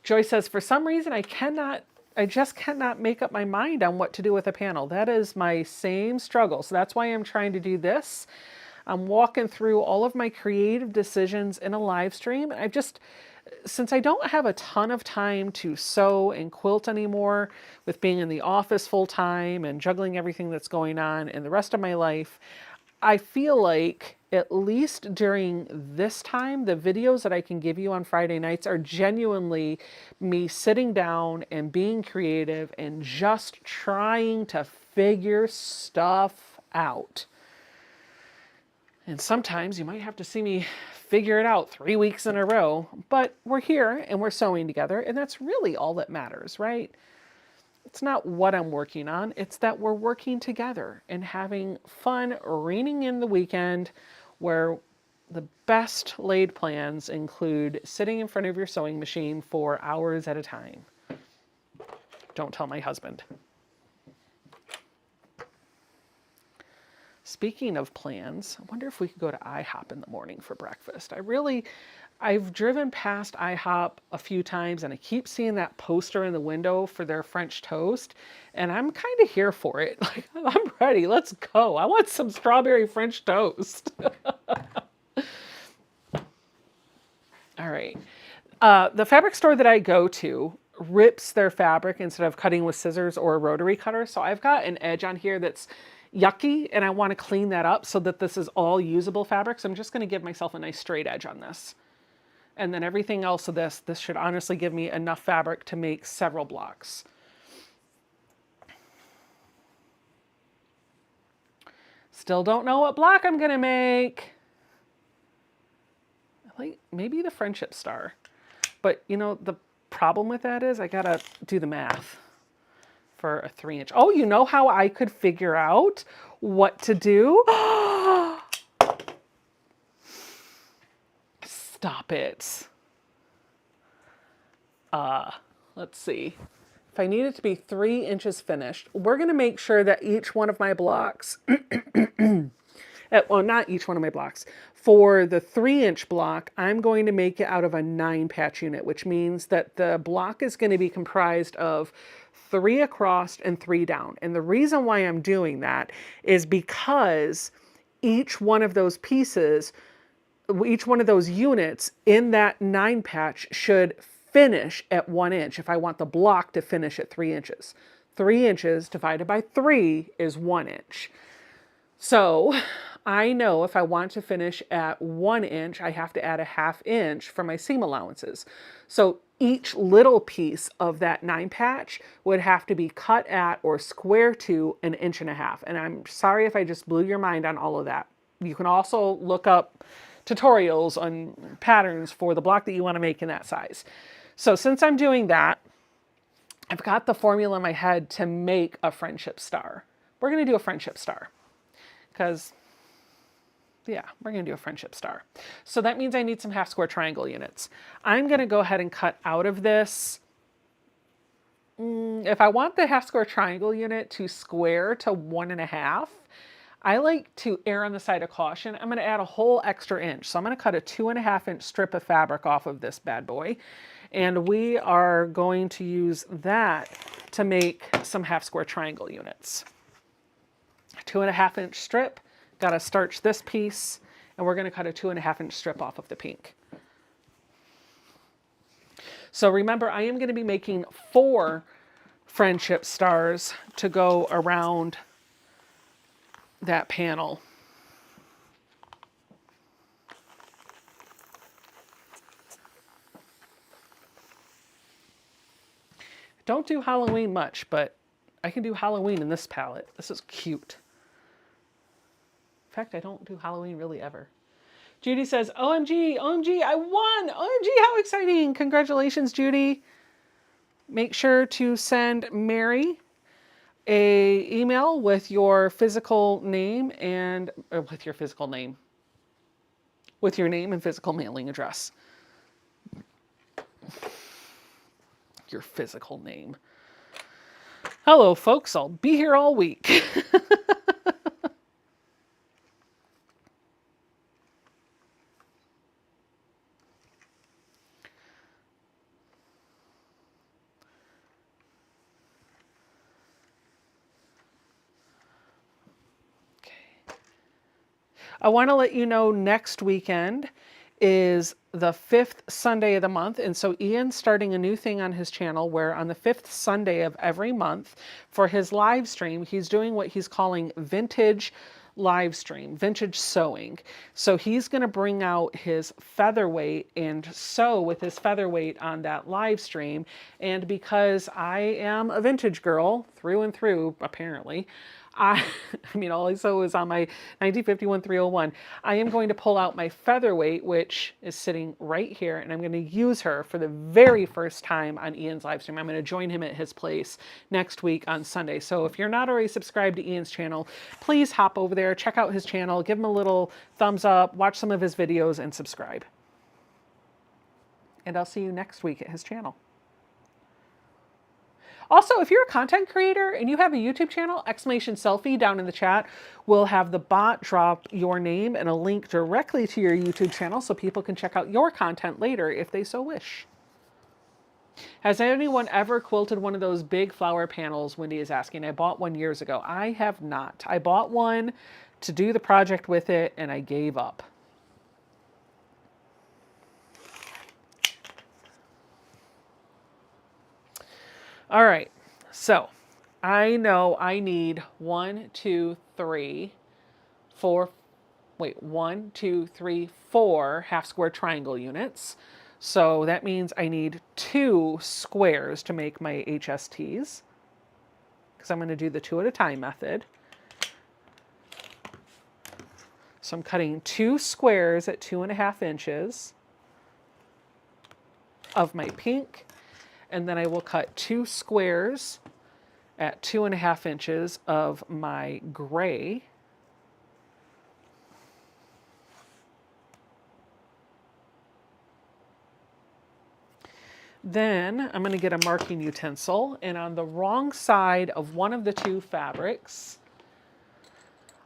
Joy says, for some reason, I just cannot make up my mind on what to do with a panel. That is my same struggle. So that's why I'm trying to do this. I'm walking through all of my creative decisions in a live stream. Since I don't have a ton of time to sew and quilt anymore, with being in the office full time and juggling everything that's going on in the rest of my life, I feel like at least during this time, the videos that I can give you on Friday nights are genuinely me sitting down and being creative and just trying to figure stuff out. And sometimes you might have to see me figure it out 3 weeks in a row, but we're here and we're sewing together, and that's really all that matters, right? It's not what I'm working on, it's that we're working together and having fun, reining in the weekend, where the best laid plans include sitting in front of your sewing machine for hours at a time. Don't tell my husband. Speaking of plans, I wonder if we could go to IHOP in the morning for breakfast. I've driven past IHOP a few times and I keep seeing that poster in the window for their French toast, and I'm kind of here for it. Like, I'm ready, let's go. I want some strawberry French toast. All right. The fabric store that I go to rips their fabric instead of cutting with scissors or a rotary cutter. So I've got an edge on here that's yucky, and I want to clean that up so that this is all usable fabric. So I'm just going to give myself a nice straight edge on this. And then everything else of this should honestly give me enough fabric to make several blocks. Still don't know what block I'm going to make. Like maybe the friendship star. But you know, the problem with that is I got to do the math for a 3-inch. Oh, you know how I could figure out what to do? Stop it. Let's see. If I need it to be 3 inches finished, we're going to make sure that each one of my blocks, well, not each one of my blocks. For the 3-inch block, I'm going to make it out of a 9-patch unit, which means that the block is going to be comprised of 3 across and 3 down. And the reason why I'm doing that is because each one of those pieces, each one of those units in that 9-patch should finish at 1 inch if I want the block to finish at 3 inches. 3 inches divided by 3 is 1 inch. So I know if I want to finish at 1 inch, I have to add a 1/2 inch for my seam allowances. So each little piece of that 9-patch would have to be cut at or square to 1.5 inches. And I'm sorry if I just blew your mind on all of that. You can also look up tutorials on patterns for the block that you want to make in that size. So since I'm doing that, I've got the formula in my head to make a friendship star. We're going to do a friendship star because, yeah, we're going to do a friendship star. So that means I need some 1/2 square triangle units. I'm going to go ahead and cut out of this. If I want the 1/2 square triangle unit to square to 1.5, I like to err on the side of caution. I'm going to add a whole extra inch. So I'm going to cut a 2.5 inch strip of fabric off of this bad boy. And we are going to use that to make some 1/2 square triangle units. 2.5 inch strip, got to starch this piece, and we're going to cut a 2.5 inch strip off of the pink. So remember, I am going to be making 4 friendship stars to go around that panel. Don't do Halloween much, but I can do Halloween in this palette. This is cute. In fact, I don't do Halloween really ever. Judy says, OMG, OMG, I won! OMG, how exciting! Congratulations, Judy. Make sure to send Mary a email with your physical name and with your name and physical mailing address. Your physical name. Hello, folks. I'll be here all week. I want to let you know next weekend is the 5th Sunday of the month. And so Ian's starting a new thing on his channel where on the 5th Sunday of every month for his live stream, he's doing what he's calling vintage live stream, vintage sewing. So he's going to bring out his featherweight and sew with his featherweight on that live stream. And because I am a vintage girl through and through, apparently, I mean, all I sew is on my 1951-301. I am going to pull out my featherweight, which is sitting right here, and I'm going to use her for the very first time on Ian's live stream. I'm going to join him at his place next week on Sunday. So if you're not already subscribed to Ian's channel, please hop over there, check out his channel, give him a little thumbs up, watch some of his videos, and subscribe. And I'll see you next week at his channel. Also, if you're a content creator and you have a YouTube channel, !selfie down in the chat will have the bot drop your name and a link directly to your YouTube channel so people can check out your content later if they so wish. Has anyone ever quilted one of those big flower panels? Wendy is asking. I bought one years ago. I have not. I bought one to do the project with it and I gave up. All right, so I know I need 1, 2, 3, 4, wait, 1, 2, 3, 4 half square triangle units. So that means I need 2 squares to make my HSTs, because I'm going to do the 2 at a time method. So I'm cutting 2 squares at 2.5 inches of my pink, and then I will cut 2 squares at 2.5 inches of my gray. Then I'm going to get a marking utensil, and on the wrong side of one of the 2 fabrics,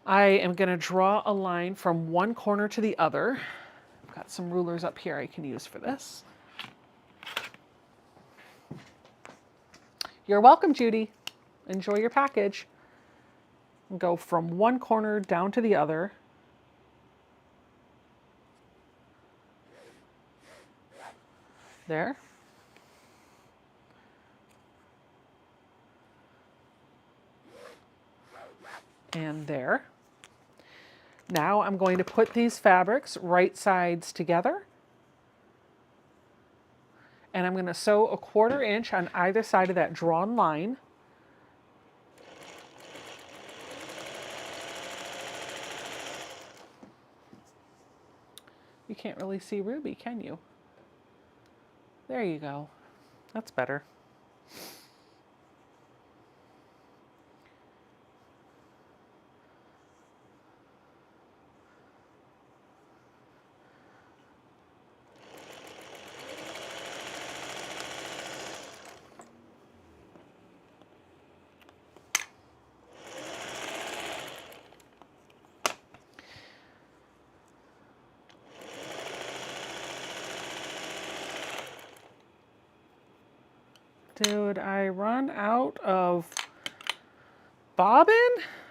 I am going to draw a line from one corner to the other. I've got some rulers up here I can use for this. You're welcome, Judy. Enjoy your package. Go from one corner down to the other. There. And there. Now I'm going to put these fabrics right sides together. And I'm going to sew a 1/4 inch on either side of that drawn line. You can't really see Ruby, can you? There you go. That's better. Did I run out of bobbin?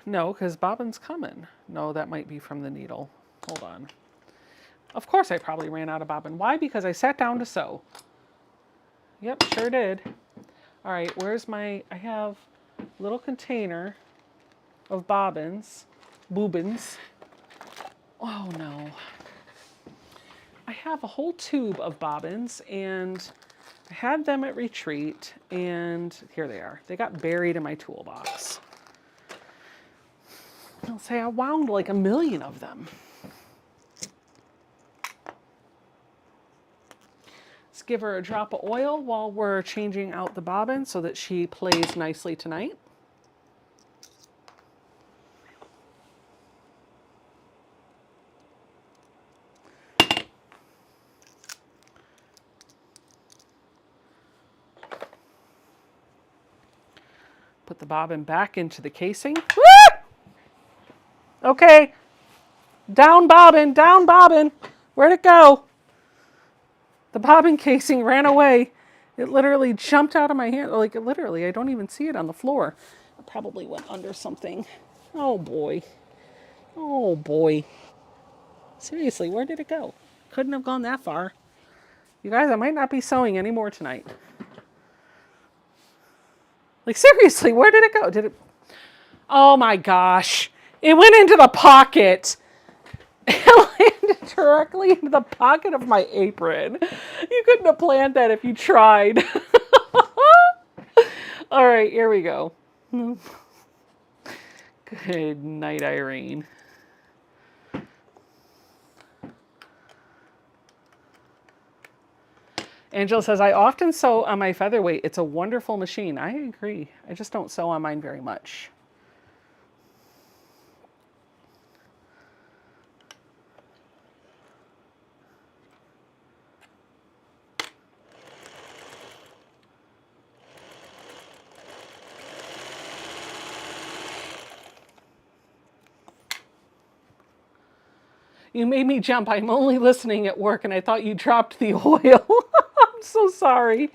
No, because bobbin's coming. No, that might be from the needle. Hold on. Of course I probably ran out of bobbin. Why? Because I sat down to sew. Yep, sure did. All right, where's my, I have a little container of bobbins. Oh no. I have a whole tube of bobbins, and I had them at retreat, and here they are. They got buried in my toolbox. I'll say I wound like 1,000,000 of them. Let's give her a drop of oil while we're changing out the bobbin so that she plays nicely tonight. Put the bobbin back into the casing. Woo! Okay. Down bobbin, down bobbin. Where'd it go? The bobbin casing ran away. It literally jumped out of my hand. Like, literally, I don't even see it on the floor. It probably went under something. Oh, boy. Oh, boy. Seriously, where did it go? Couldn't have gone that far. You guys, I might not be sewing anymore tonight. Like, seriously, where did it go? Did it? Oh, my gosh. It went into the pocket. It landed directly into the pocket of my apron. You couldn't have planned that if you tried. All right, here we go. Good night, Irene. Angela says, I often sew on my featherweight. It's a wonderful machine. I agree. I just don't sew on mine very much. You made me jump. I'm only listening at work, and I thought you dropped the oil. I'm so sorry.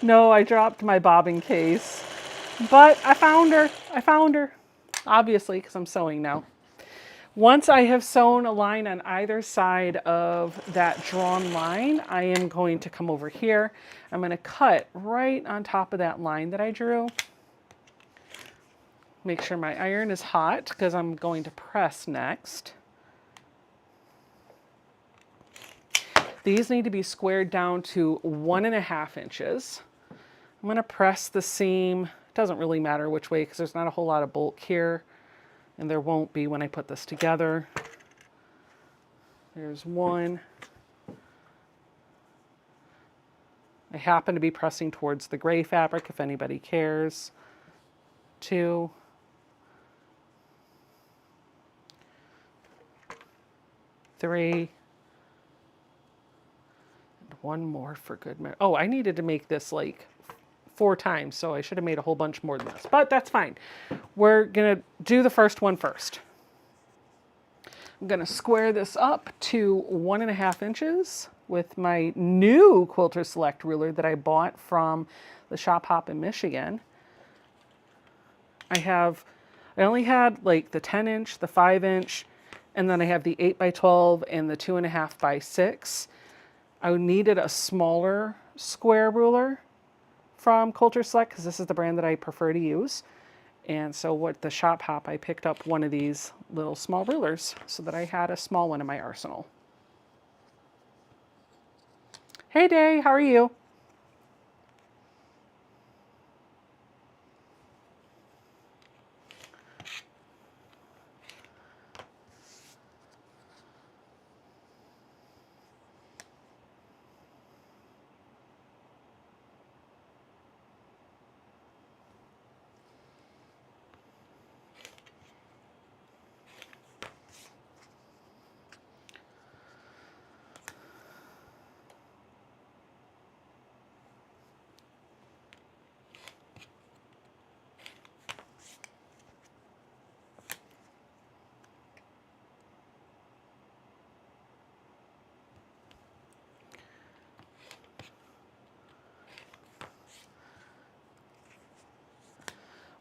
No, I dropped my bobbin case. But I found her. I found her. Obviously, because I'm sewing now. Once I have sewn a line on either side of that drawn line, I am going to come over here. I'm going to cut right on top of that line that I drew. Make sure my iron is hot because I'm going to press next. These need to be squared down to 1.5 inches. I'm going to press the seam. It doesn't really matter which way because there's not a whole lot of bulk here, and there won't be when I put this together. There's one. I happen to be pressing towards the gray fabric if anybody cares. 2. 3. And one more for good measure. Oh, I needed to make this like 4 times, so I should have made a whole bunch more than this, but that's fine. We're gonna do the first one first. I'm gonna square this up to 1.5 inches with my new Quilter Select ruler that I bought from the Shop Hop in Michigan. I only had like the 10-inch, the 5-inch, and then I have the 8x12 and the 2.5x6. I needed a smaller square ruler from Quilter Select because this is the brand that I prefer to use. And so with the Shop Hop, I picked up one of these little small rulers so that I had a small one in my arsenal. Hey Day, how are you?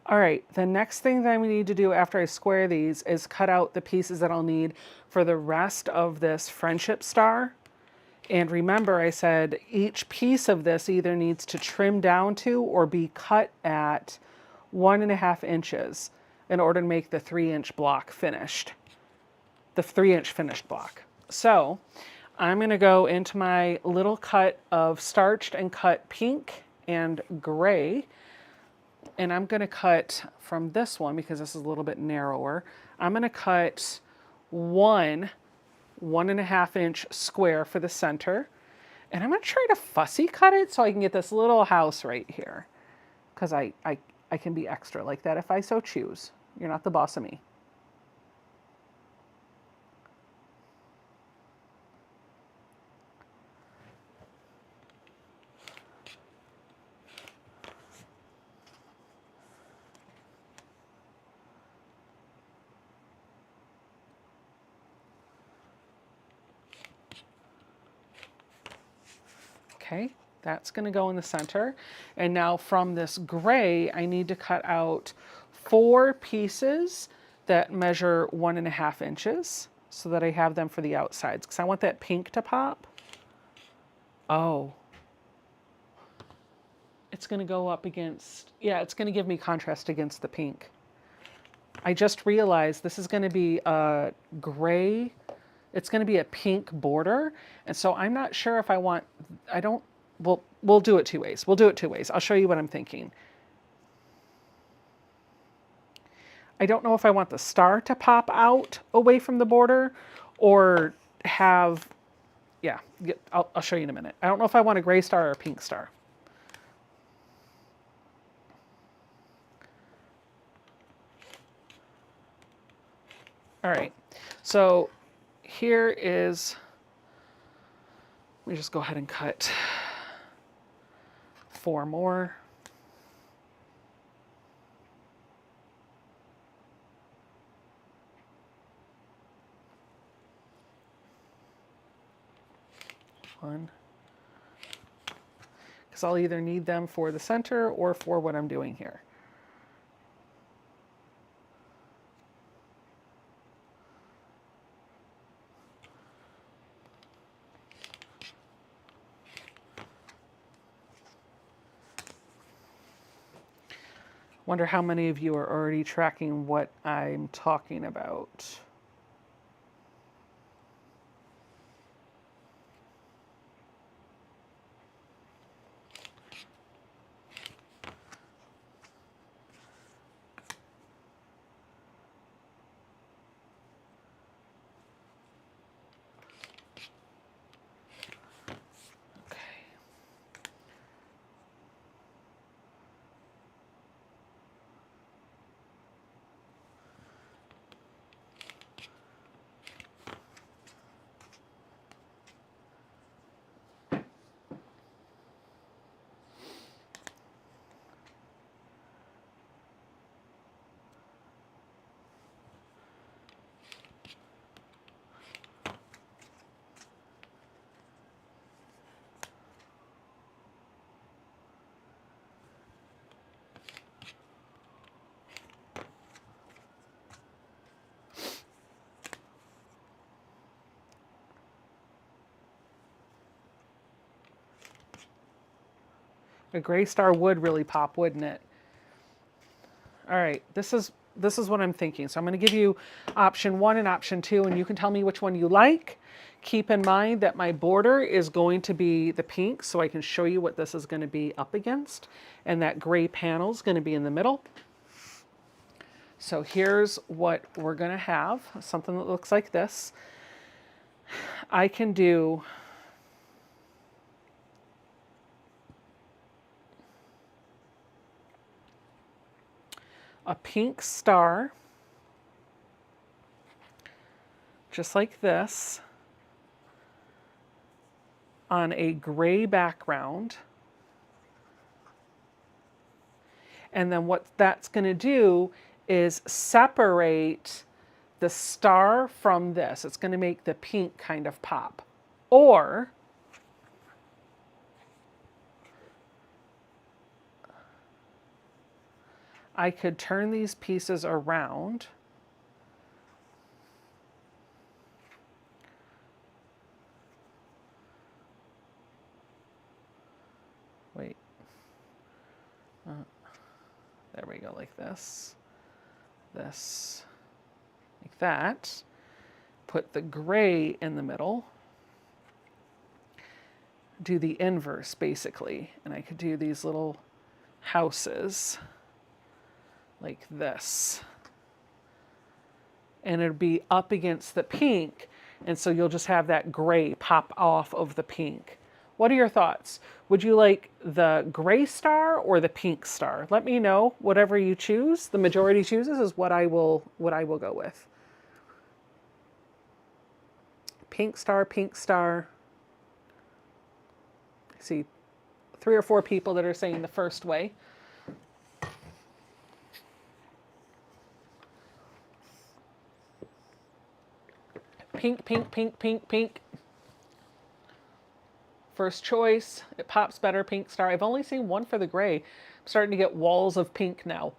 All right, the next thing that I need to do after I square these is cut out the pieces that I'll need for the rest of this friendship star. And remember, I said each piece of this either needs to trim down to or be cut at 1.5 inches in order to make the 3-inch block finished, the 3-inch finished block. So I'm gonna go into my little cut of starched and cut pink and gray. And I'm going to cut from this one because this is a little bit narrower. I'm going to cut 1.5 inch square for the center. And I'm going to try to fussy cut it so I can get this little house right here. Because I can be extra like that if I so choose. You're not the boss of me. Okay, that's going to go in the center. And now from this gray, I need to cut out 4 pieces that measure 1.5 inches so that I have them for the outsides because I want that pink to pop. Oh, it's going to go up against, yeah, it's going to give me contrast against the pink. I just realized this is going to be a gray. It's going to be a pink border. And so I'm not sure if I want, we'll do it 2 ways. We'll do it 2 ways. I'll show you what I'm thinking. I don't know if I want the star to pop out away from the border or have, yeah, I'll show you in a minute. I don't know if I want a gray star or a pink star. All right, so here is, let me just go ahead and cut 4 more. One. Because I'll either need them for the center or for what I'm doing here. Wonder how many of you are already tracking what I'm talking about. A gray star would really pop, wouldn't it? All right, this is what I'm thinking. So I'm going to give you option 1 and option 2, and you can tell me which one you like. Keep in mind that my border is going to be the pink, so I can show you what this is going to be up against. And that gray panel is going to be in the middle. So here's what we're going to have, something that looks like this. I can do a pink star, just like this, on a gray background. And then what that's going to do is separate the star from this. It's going to make the pink kind of pop. Or I could turn these pieces around . Wait. There we go, like this. This. Like that. Put the gray in the middle. Do the inverse, basically. And I could do these little houses like this. And it'll be up against the pink, and so you'll just have that gray pop off of the pink. What are your thoughts? Would you like the gray star or the pink star? Let me know. Whatever you choose, the majority chooses, is what I will go with. Pink star, pink star. I see 3 or 4 people that are saying the first way. Pink, pink, pink, pink, pink. First choice. It pops better, pink star. I've only seen one for the gray. I'm starting to get walls of pink now.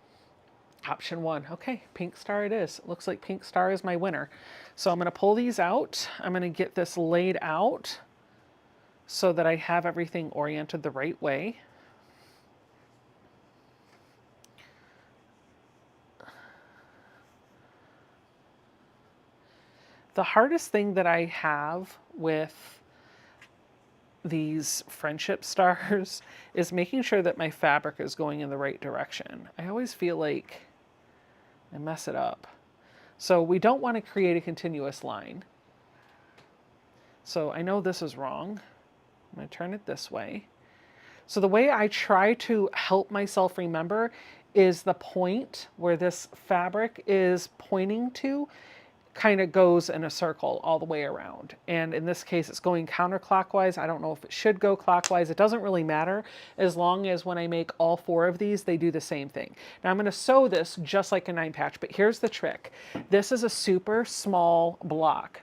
Option 1. Okay, pink star it is. It looks like pink star is my winner. So I'm going to pull these out. I'm going to get this laid out so that I have everything oriented the right way. The hardest thing that I have with these friendship stars is making sure that my fabric is going in the right direction. I always feel like I mess it up. So we don't want to create a continuous line. So I know this is wrong. I'm going to turn it this way. So the way I try to help myself remember is the point where this fabric is pointing to kind of goes in a circle all the way around. And in this case, it's going counterclockwise. I don't know if it should go clockwise. It doesn't really matter as long as when I make all 4 of these, they do the same thing. Now I'm going to sew this just like a 9 patch, but here's the trick. This is a super small block.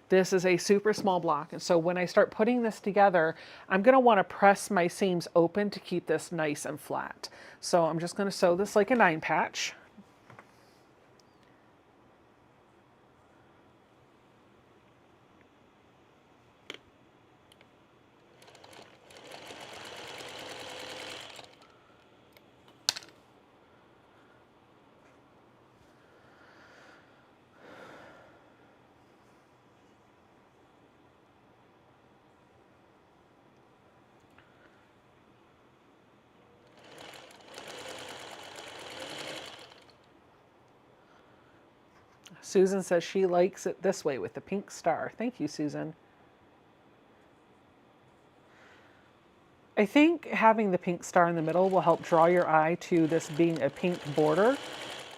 This is a super small block. And so when I start putting this together, I'm going to want to press my seams open to keep this nice and flat. So I'm just going to sew this like a 9 patch. Susan says she likes it this way with the pink star. Thank you, Susan. I think having the pink star in the middle will help draw your eye to this being a pink border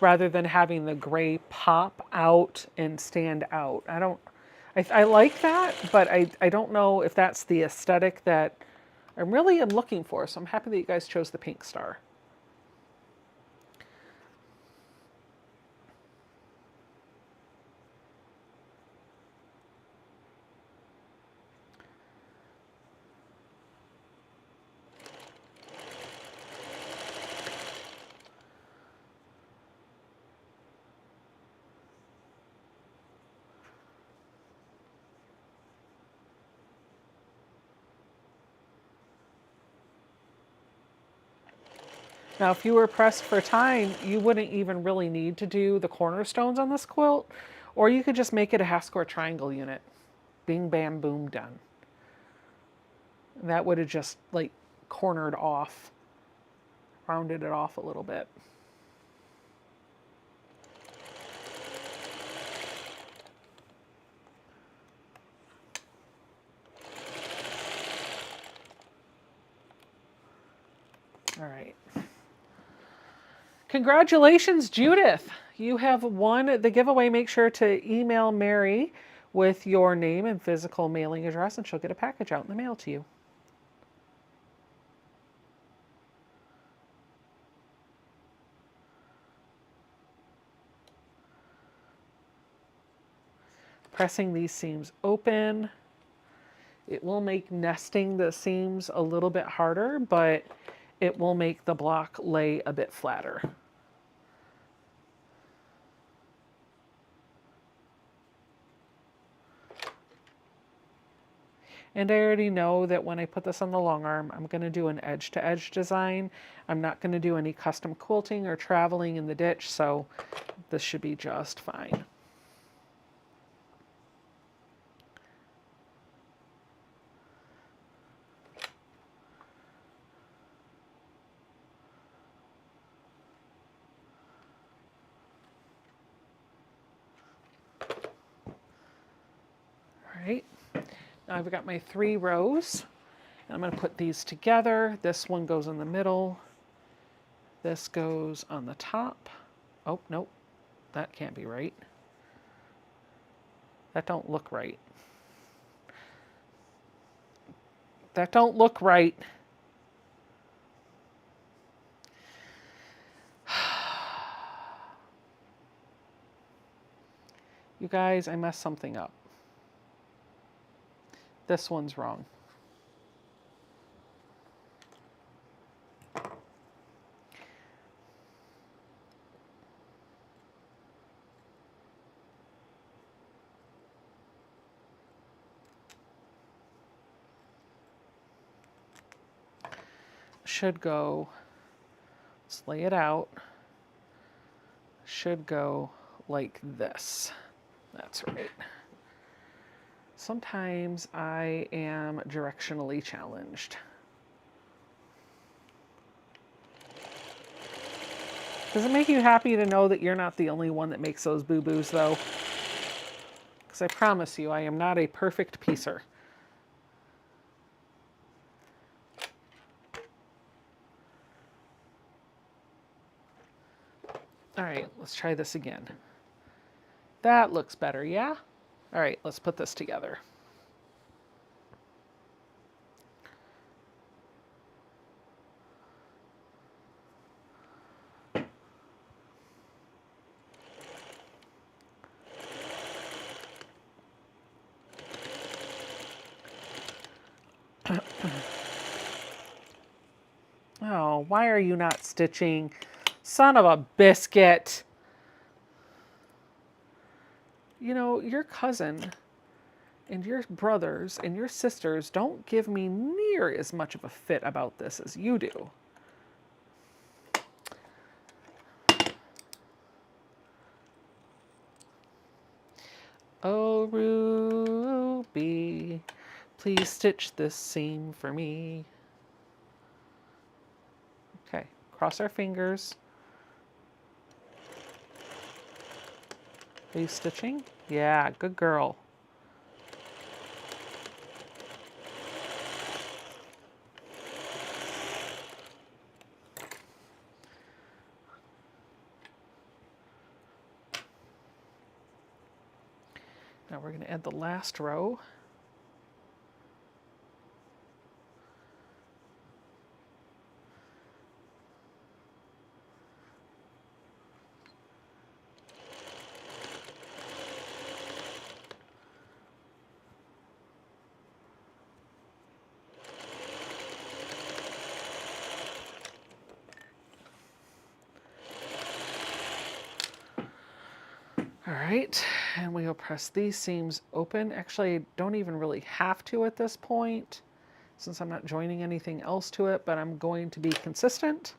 rather than having the gray pop out and stand out. I like that, but I don't know if that's the aesthetic that I really am looking for. So I'm happy that you guys chose the pink star. Now, if you were pressed for time, you wouldn't even really need to do the cornerstones on this quilt, or you could just make it a half square triangle unit. Bing, bam, boom, done. That would have just like cornered off, rounded it off a little bit. All right. Congratulations, Judith. You have won the giveaway. Make sure to email Mary with your name and physical mailing address, and she'll get a package out in the mail to you. Pressing these seams open. It will make nesting the seams a little bit harder, but it will make the block lay a bit flatter. And I already know that when I put this on the long arm, I'm going to do an edge-to-edge design. I'm not going to do any custom quilting or traveling in the ditch, so this should be just fine. All right. Now I've got my 3 rows. I'm going to put these together. This one goes in the middle. This goes on the top. Oh, nope. That can't be right. That don't look right. That don't look right. You guys, I messed something up. This one's wrong. Should go, let's lay it out, should go like this. That's right. Sometimes I am directionally challenged. Does it make you happy to know that you're not the only one that makes those boo-boos though? Because I promise you, I am not a perfect piecer. All right, let's try this again. That looks better, yeah? All right, let's put this together. Oh, why are you not stitching? Son of a biscuit. You know, your cousin and your brothers and your sisters don't give me near as much of a fit about this as you do. Oh, Ruby, please stitch this seam for me. Okay, cross our fingers. Are you stitching? Yeah, good girl. Now we're going to add the last row. All right, and we will press these seams open. Actually, I don't even really have to at this point since I'm not joining anything else to it, but I'm going to be consistent.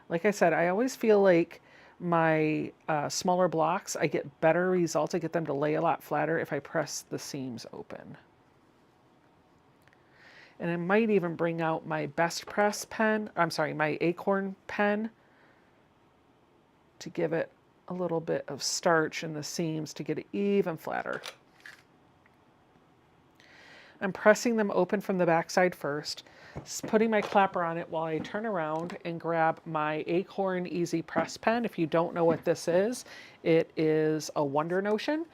Like I said, I always feel like my smaller blocks, I get better results. I get them to lay a lot flatter if I press the seams open. And I might even bring out my Best Press pen, I'm sorry, my Acorn pen to give it a little bit of starch in the seams to get it even flatter. I'm pressing them open from the back side first, putting my clapper on it while I turn around and grab my Acorn Easy Press pen. If you don't know what this is, it is a Wonder Notion.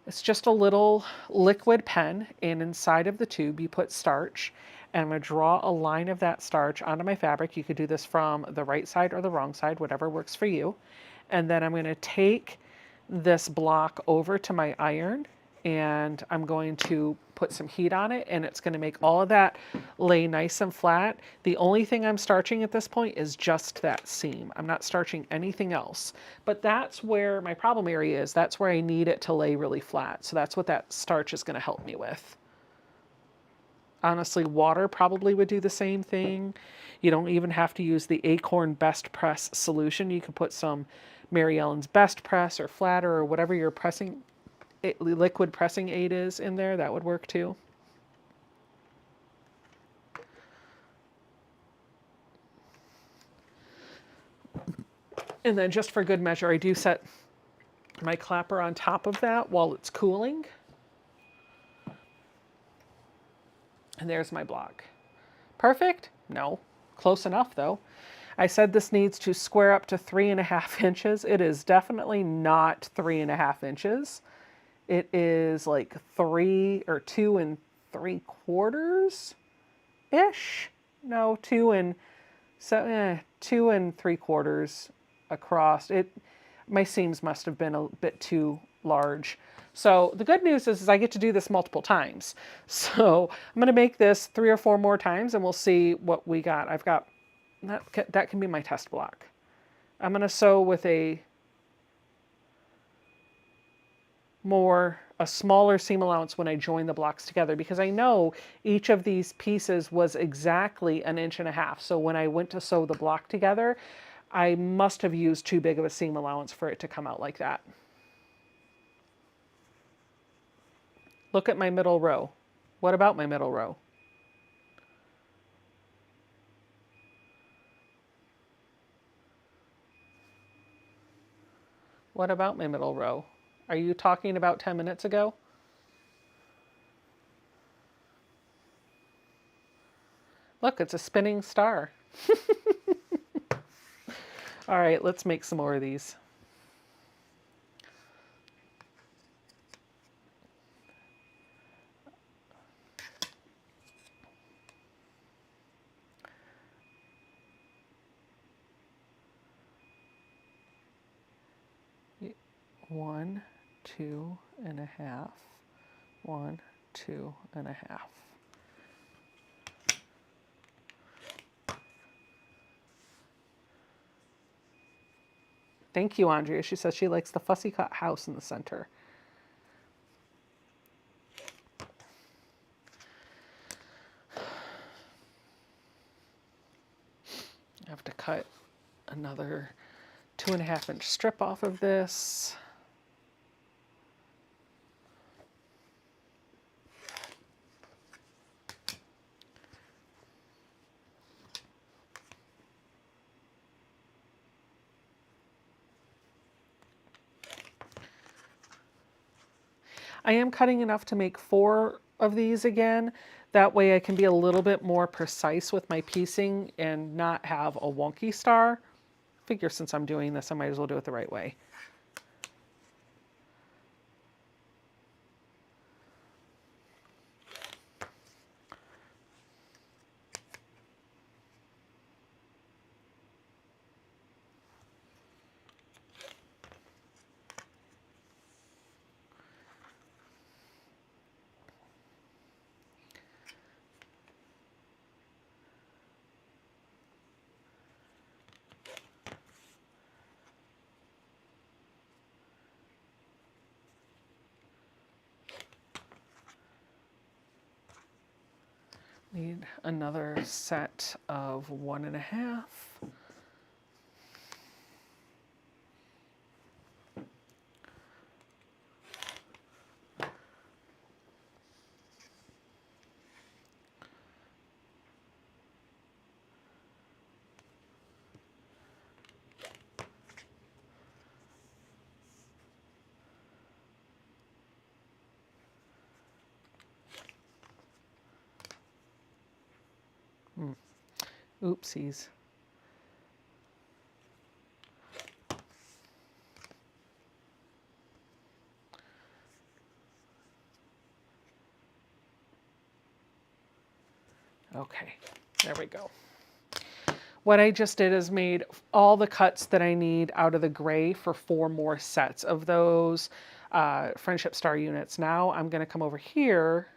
It's just a little liquid pen, and inside of the tube you put starch. And I'm going to draw a line of that starch onto my fabric. You could do this from the right side or the wrong side, whatever works for you. And then I'm going to take this block over to my iron, and I'm going to put some heat on it, and it's going to make all of that lay nice and flat. The only thing I'm starching at this point is just that seam. I'm not starching anything else, but that's where my problem area is. That's where I need it to lay really flat. So that's what that starch is going to help me with. Honestly, water probably would do the same thing. You don't even have to use the Acorn Best Press solution. You can put some Mary Ellen's Best Press or Flatter or whatever your pressing liquid pressing aid is in there. That would work too. And then just for good measure, I do set my clapper on top of that while it's cooling. And there's my block. Perfect? No. Close enough though. I said this needs to square up to 3.5 inches. It is definitely not 3.5 inches. It is like 2 3/4 ish. No, 2 3/4 across. My seams must have been a bit too large. So the good news is I get to do this multiple times. So I'm going to make this 3 or 4 more times and we'll see what we got. I've got, that can be my test block. I'm going to sew with a smaller seam allowance when I join the blocks together, because I know each of these pieces was exactly 1.5 inches. So when I went to sew the block together, I must have used too big of a seam allowance for it to come out like that. Look at my middle row. What about my middle row? What about my middle row? Are you talking about 10 minutes ago? Look, it's a spinning star. All right, let's make some more of these. One, 2.5. 1, 2.5. Thank you, Andrea. She says she likes the fussy cut house in the center. I have to cut another 2.5 inch strip off of this. I am cutting enough to make 4 of these again. That way I can be a little bit more precise with my piecing and not have a wonky star. Figure since I'm doing this, I might as well do it the right way. Need another set of 1.5. Oopsies. Okay, there we go. What I just did is made all the cuts that I need out of the gray for 4 more sets of those Friendship Star units. Now I'm going to come over here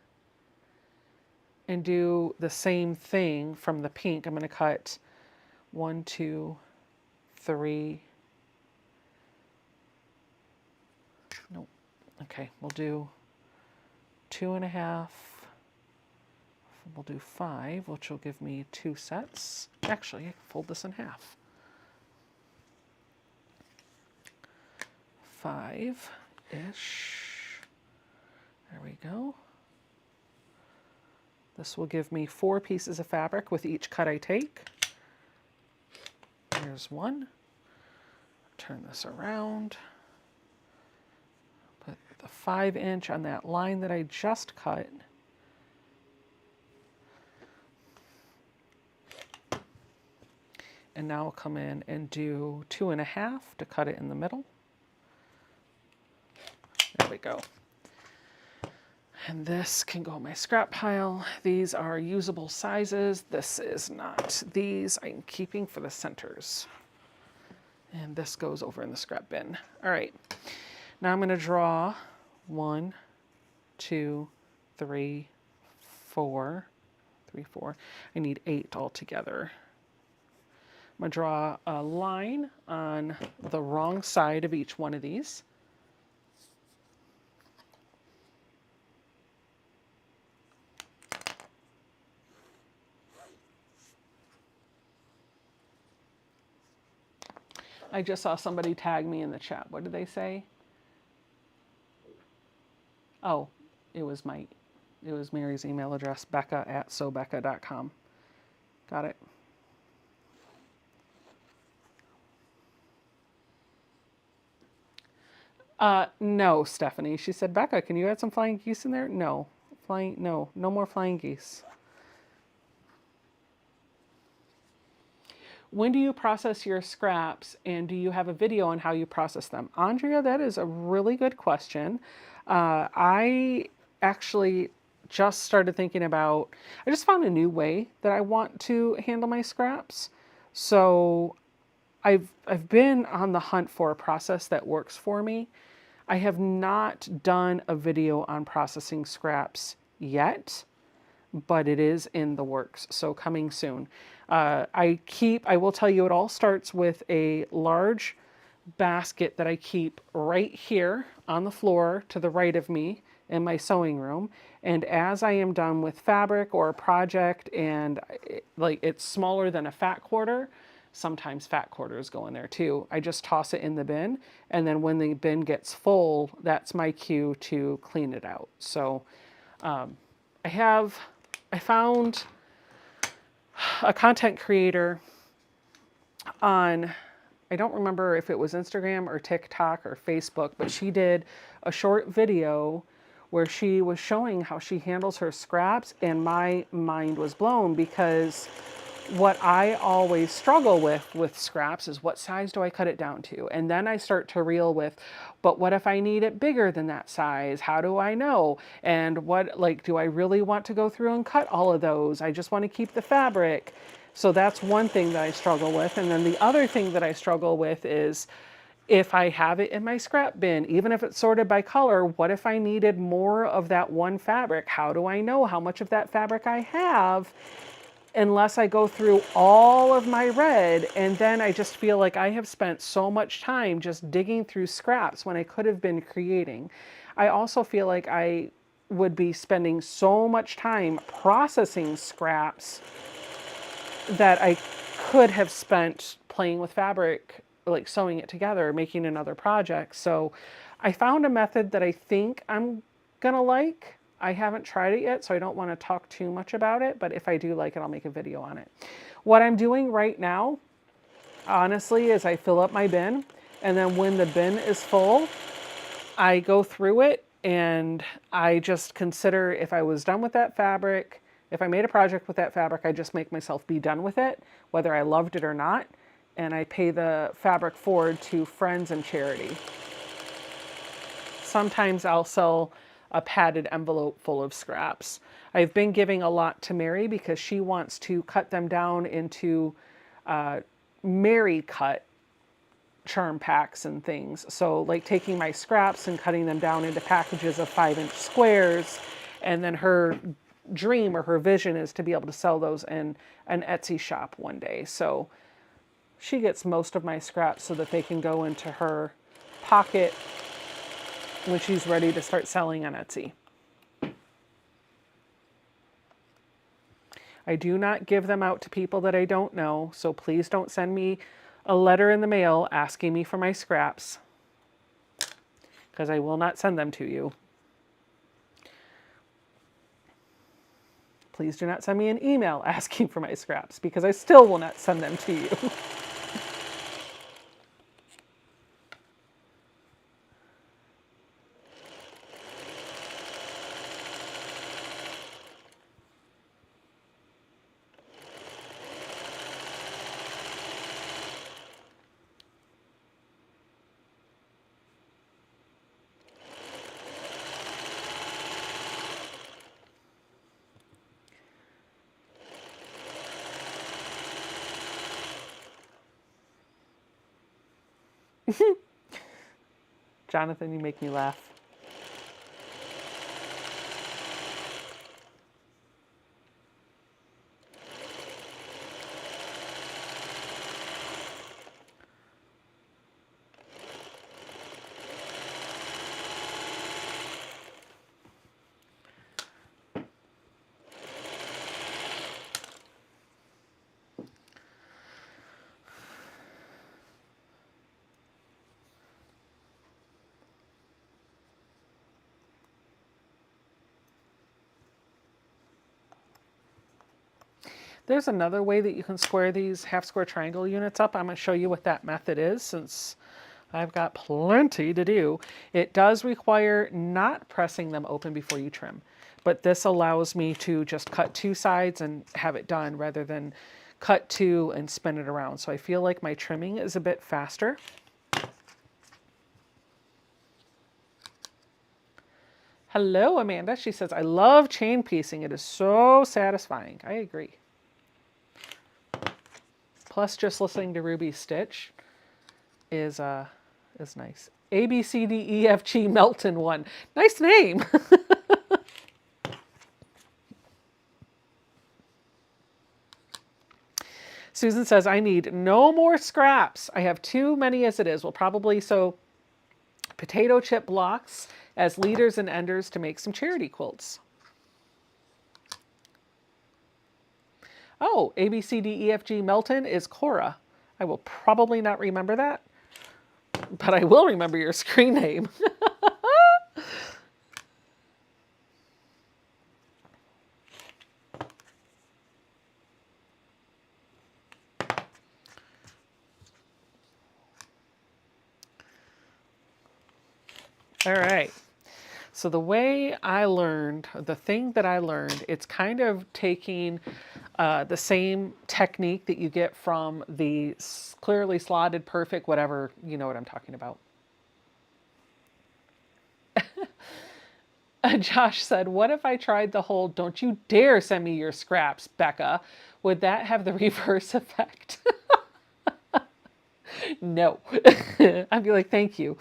and do the same thing from the pink. I'm going to cut 1, 2, 3. Nope. Okay, we'll do 2.5. We'll do 5, which will give me 2 sets. Actually, I can fold this in half. 5-ish. There we go. This will give me 4 pieces of fabric with each cut I take. Here's one. Turn this around. Put the 5-inch on that line that I just cut. And now I'll come in and do 2.5 to cut it in the middle. There we go. And this can go in my scrap pile. These are usable sizes. This is not. These I'm keeping for the centers. And this goes over in the scrap bin. All right. Now I'm going to draw 1, 2, 3, 4. 3, 4. I need 8 altogether. I'm going to draw a line on the wrong side of each one of these. I just saw somebody tag me in the chat. What did they say? Oh, it was Mary's email address, becca@sobecca.com. Got it. No, Stephanie. She said, Becca, can you add some flying geese in there? No. No more flying geese. When do you process your scraps, and do you have a video on how you process them? Andrea, that is a really good question. I actually just started thinking about, I just found a new way that I want to handle my scraps. So I've been on the hunt for a process that works for me. I have not done a video on processing scraps yet, but it is in the works, so coming soon. I will tell you, it all starts with a large basket that I keep right here on the floor to the right of me in my sewing room. And as I am done with fabric or a project, and it's smaller than a fat quarter, sometimes fat quarters go in there too, I just toss it in the bin. And then when the bin gets full, that's my cue to clean it out. So I found a content creator on, I don't remember if it was Instagram or TikTok or Facebook, but she did a short video where she was showing how she handles her scraps, and my mind was blown, because what I always struggle with scraps is, what size do I cut it down to? And then I start to reel with, but what if I need it bigger than that size? How do I know? And what, like, do I really want to go through and cut all of those? I just want to keep the fabric. So that's one thing that I struggle with. And then the other thing that I struggle with is, if I have it in my scrap bin, even if it's sorted by color, what if I needed more of that one fabric? How do I know how much of that fabric I have, unless I go through all of my red? And then I just feel like I have spent so much time just digging through scraps when I could have been creating. I also feel like I would be spending so much time processing scraps that I could have spent playing with fabric, like sewing it together, making another project. So I found a method that I think I'm gonna like. I haven't tried it yet, so I don't want to talk too much about it, but if I do like it, I'll make a video on it. What I'm doing right now, honestly, is I fill up my bin, and then when the bin is full, I go through it and I just consider, if I was done with that fabric, if I made a project with that fabric, I just make myself be done with it, whether I loved it or not, and I pay the fabric forward to friends and charity. Sometimes I'll sell a padded envelope full of scraps. I've been giving a lot to Mary because she wants to cut them down into Mary cut charm packs and things. So like taking my scraps and cutting them down into packages of 5-inch squares, and then her dream or her vision is to be able to sell those in an Etsy shop one day. So she gets most of my scraps so that they can go into her pocket when she's ready to start selling on Etsy. I do not give them out to people that I don't know, so please don't send me a letter in the mail asking me for my scraps, because I will not send them to you. Please do not send me an email asking for my scraps, because I still will not send them to you. Jonathan, you make me laugh. There's another way that you can square these half square triangle units up. I'm going to show you what that method is, since I've got plenty to do. It does require not pressing them open before you trim, but this allows me to just cut two sides and have it done, rather than cut two and spin it around. So I feel like my trimming is a bit faster. Hello, Amanda. She says, I love chain piecing. It is so satisfying. I agree. Plus, just listening to Ruby stitch is nice. A, B, C, D, E, F, G, Melton 1. Nice name. Susan says, I need no more scraps. I have too many as it is. We'll probably sew potato chip blocks as leaders and enders to make some charity quilts. Oh, A, B, C, D, E, F, G, Melton is Cora. I will probably not remember that, but I will remember your screen name. All right. So the way I learned, the thing that I learned, it's kind of taking the same technique that you get from the clearly slotted, perfect, whatever, you know what I'm talking about. Josh said, what if I tried the whole don't you dare send me your scraps, Becca? Would that have the reverse effect? No. I'd be like, thank you.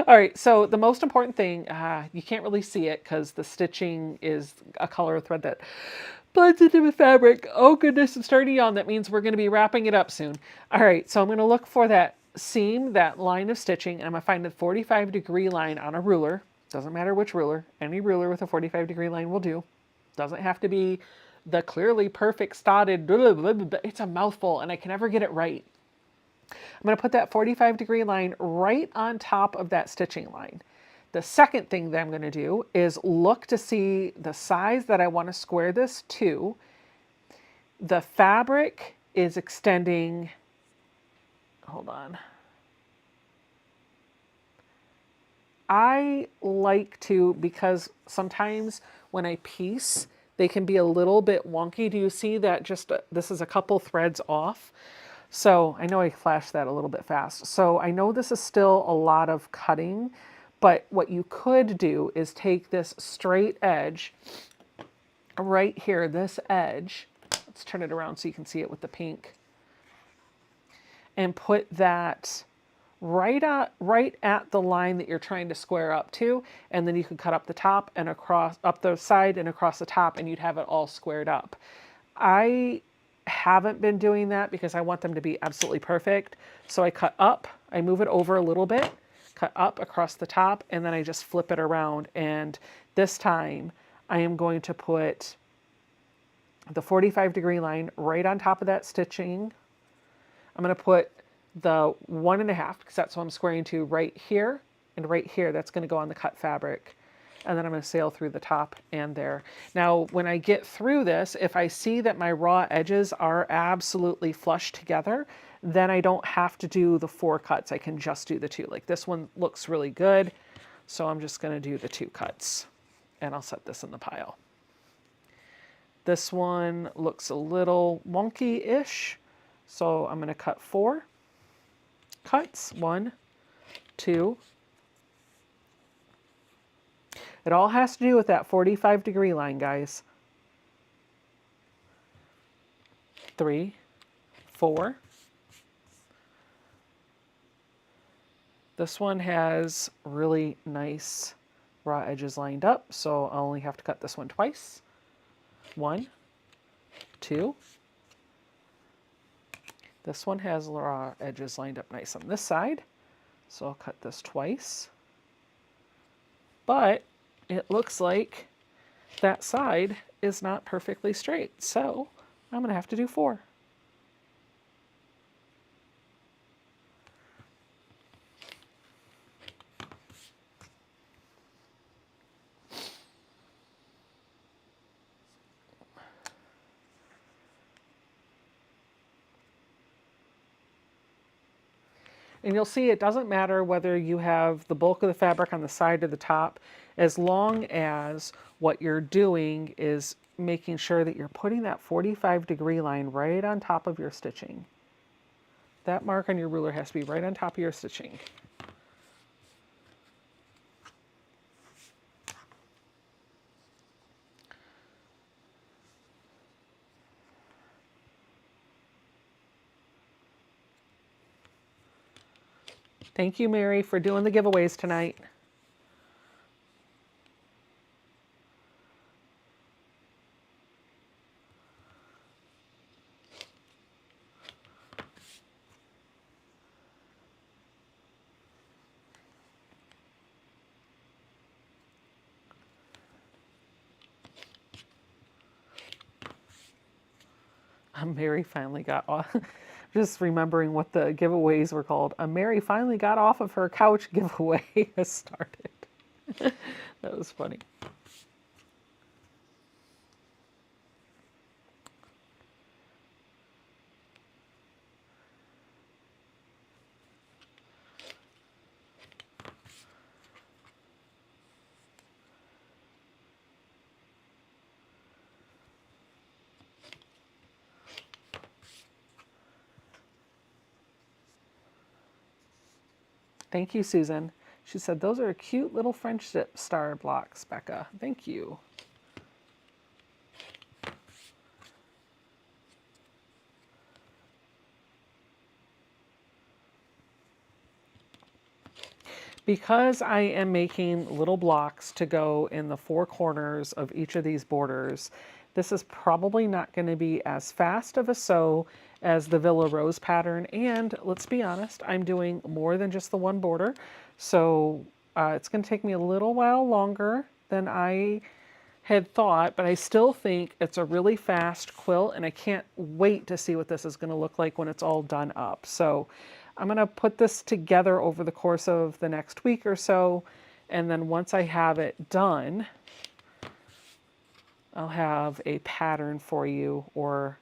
All right, so the most important thing, you can't really see it because the stitching is a color thread that blends into the fabric. Oh goodness, it's starting on. That means we're going to be wrapping it up soon. All right, so I'm going to look for that seam, that line of stitching, and I'm going to find the 45-degree line on a ruler. Doesn't matter which ruler. Any ruler with a 45-degree line will do. Doesn't have to be the clearly perfect slotted. It's a mouthful, and I can never get it right. I'm going to put that 45-degree line right on top of that stitching line. The second thing that I'm going to do is look to see the size that I want to square this to. The fabric is extending, hold on. I like to, because sometimes when I piece, they can be a little bit wonky. Do you see that just, this is a couple threads off? So I know I flashed that a little bit fast. So I know this is still a lot of cutting, but what you could do is take this straight edge right here, this edge, let's turn it around so you can see it with the pink, and put that right at the line that you're trying to square up to, and then you could cut up the top and across, up the side and across the top, and you'd have it all squared up. I haven't been doing that because I want them to be absolutely perfect. So I cut up, I move it over a little bit, cut up across the top, and then I just flip it around. And this time I am going to put the 45-degree line right on top of that stitching. I'm going to put the 1.5, because that's what I'm squaring to, right here and right here. That's going to go on the cut fabric. And then I'm going to sail through the top and there. Now, when I get through this, if I see that my raw edges are absolutely flush together, then I don't have to do the 4 cuts. I can just do the 2. Like this one looks really good. So I'm just going to do the 2 cuts, and I'll set this in the pile. This one looks a little wonky-ish. So I'm going to cut 4 cuts. 1, 2. It all has to do with that 45-degree line, guys. 3, 4. This one has really nice raw edges lined up, so I'll only have to cut this one twice. 1, 2. This one has raw edges lined up nice on this side, so I'll cut this twice. But it looks like that side is not perfectly straight, so I'm going to have to do 4. And you'll see it doesn't matter whether you have the bulk of the fabric on the side or the top, as long as what you're doing is making sure that you're putting that 45-degree line right on top of your stitching. That mark on your ruler has to be right on top of your stitching. Thank you, Mary, for doing the giveaways tonight. Mary finally got off. Just remembering what the giveaways were called. Mary finally got off of her couch giveaway has started. That was funny. Thank you, Susan. She said, those are cute little friendship star blocks, Becca. Thank you. Because I am making little blocks to go in the four corners of each of these borders, this is probably not going to be as fast of a sew as the Villa Rose pattern. And let's be honest, I'm doing more than just the one border. So it's going to take me a little while longer than I had thought, but I still think it's a really fast quilt, and I can't wait to see what this is going to look like when it's all done up. So I'm going to put this together over the course of the next week or so, and then once I have it done, I'll have a pattern for you or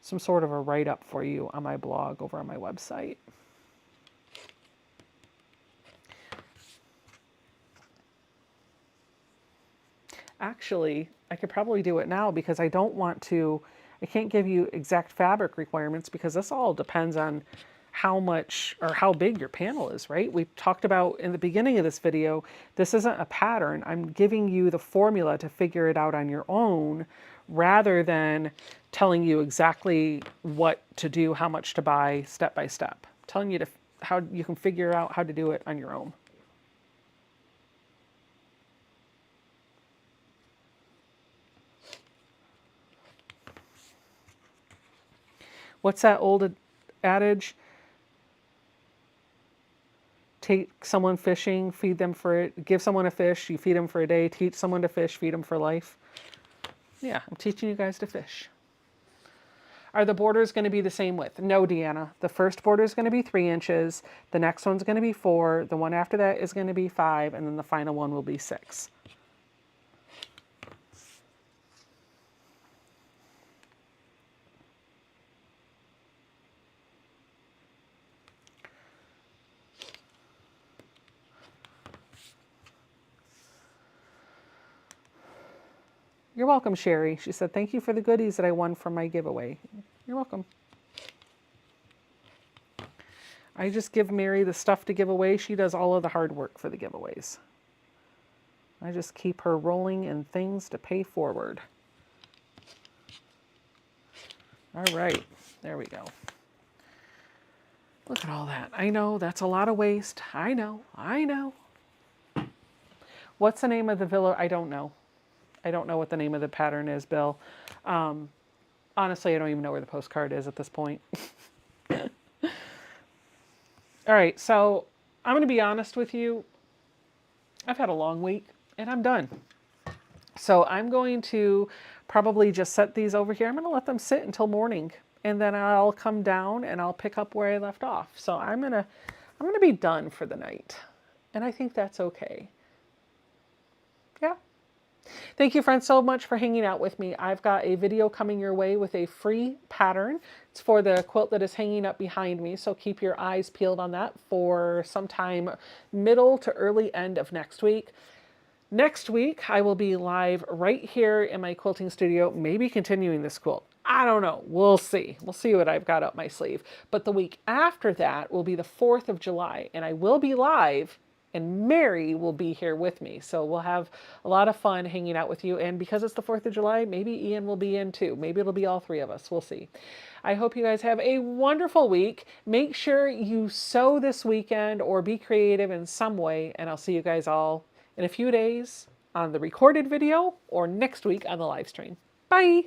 some sort of a write-up for you on my blog over on my website. Actually, I could probably do it now because I can't give you exact fabric requirements because this all depends on how much or how big your panel is, right? We talked about in the beginning of this video, this isn't a pattern. I'm giving you the formula to figure it out on your own rather than telling you exactly what to do, how much to buy step by step. Telling you how you can figure out how to do it on your own. What's that old adage? Take someone fishing, feed them give someone a fish, you feed them for a day, teach someone to fish, feed them for life. Yeah, I'm teaching you guys to fish. Are the borders going to be the same width? No, Deanna. The first border is going to be 3 inches. The next one's going to be 4. The one after that is going to be 5. And then the final one will be 6. You're welcome, Sherry. She said, thank you for the goodies that I won from my giveaway. You're welcome. I just give Mary the stuff to give away. She does all of the hard work for the giveaways. I just keep her rolling in things to pay forward. All right, there we go. Look at all that. I know, that's a lot of waste. I know. What's the name of the villa? I don't know. I don't know what the name of the pattern is, Bill. Honestly, I don't even know where the postcard is at this point. All right, so I'm going to be honest with you. I've had a long week, and I'm done. So I'm going to probably just set these over here. I'm going to let them sit until morning, and then I'll come down and I'll pick up where I left off. So I'm going to be done for the night, and I think that's okay. Yeah. Thank you, friends, so much for hanging out with me. I've got a video coming your way with a free pattern. It's for the quilt that is hanging up behind me, so keep your eyes peeled on that for sometime middle to early end of next week. Next week, I will be live right here in my quilting studio, maybe continuing this quilt. I don't know. We'll see. We'll see what I've got up my sleeve. But the week after that will be the 4th of July, and I will be live, and Mary will be here with me. So we'll have a lot of fun hanging out with you. And because it's the 4th of July, maybe Ian will be in too. Maybe it'll be all 3 of us. We'll see. I hope you guys have a wonderful week. Make sure you sew this weekend or be creative in some way. And I'll see you guys all in a few days on the recorded video or next week on the live stream. Bye.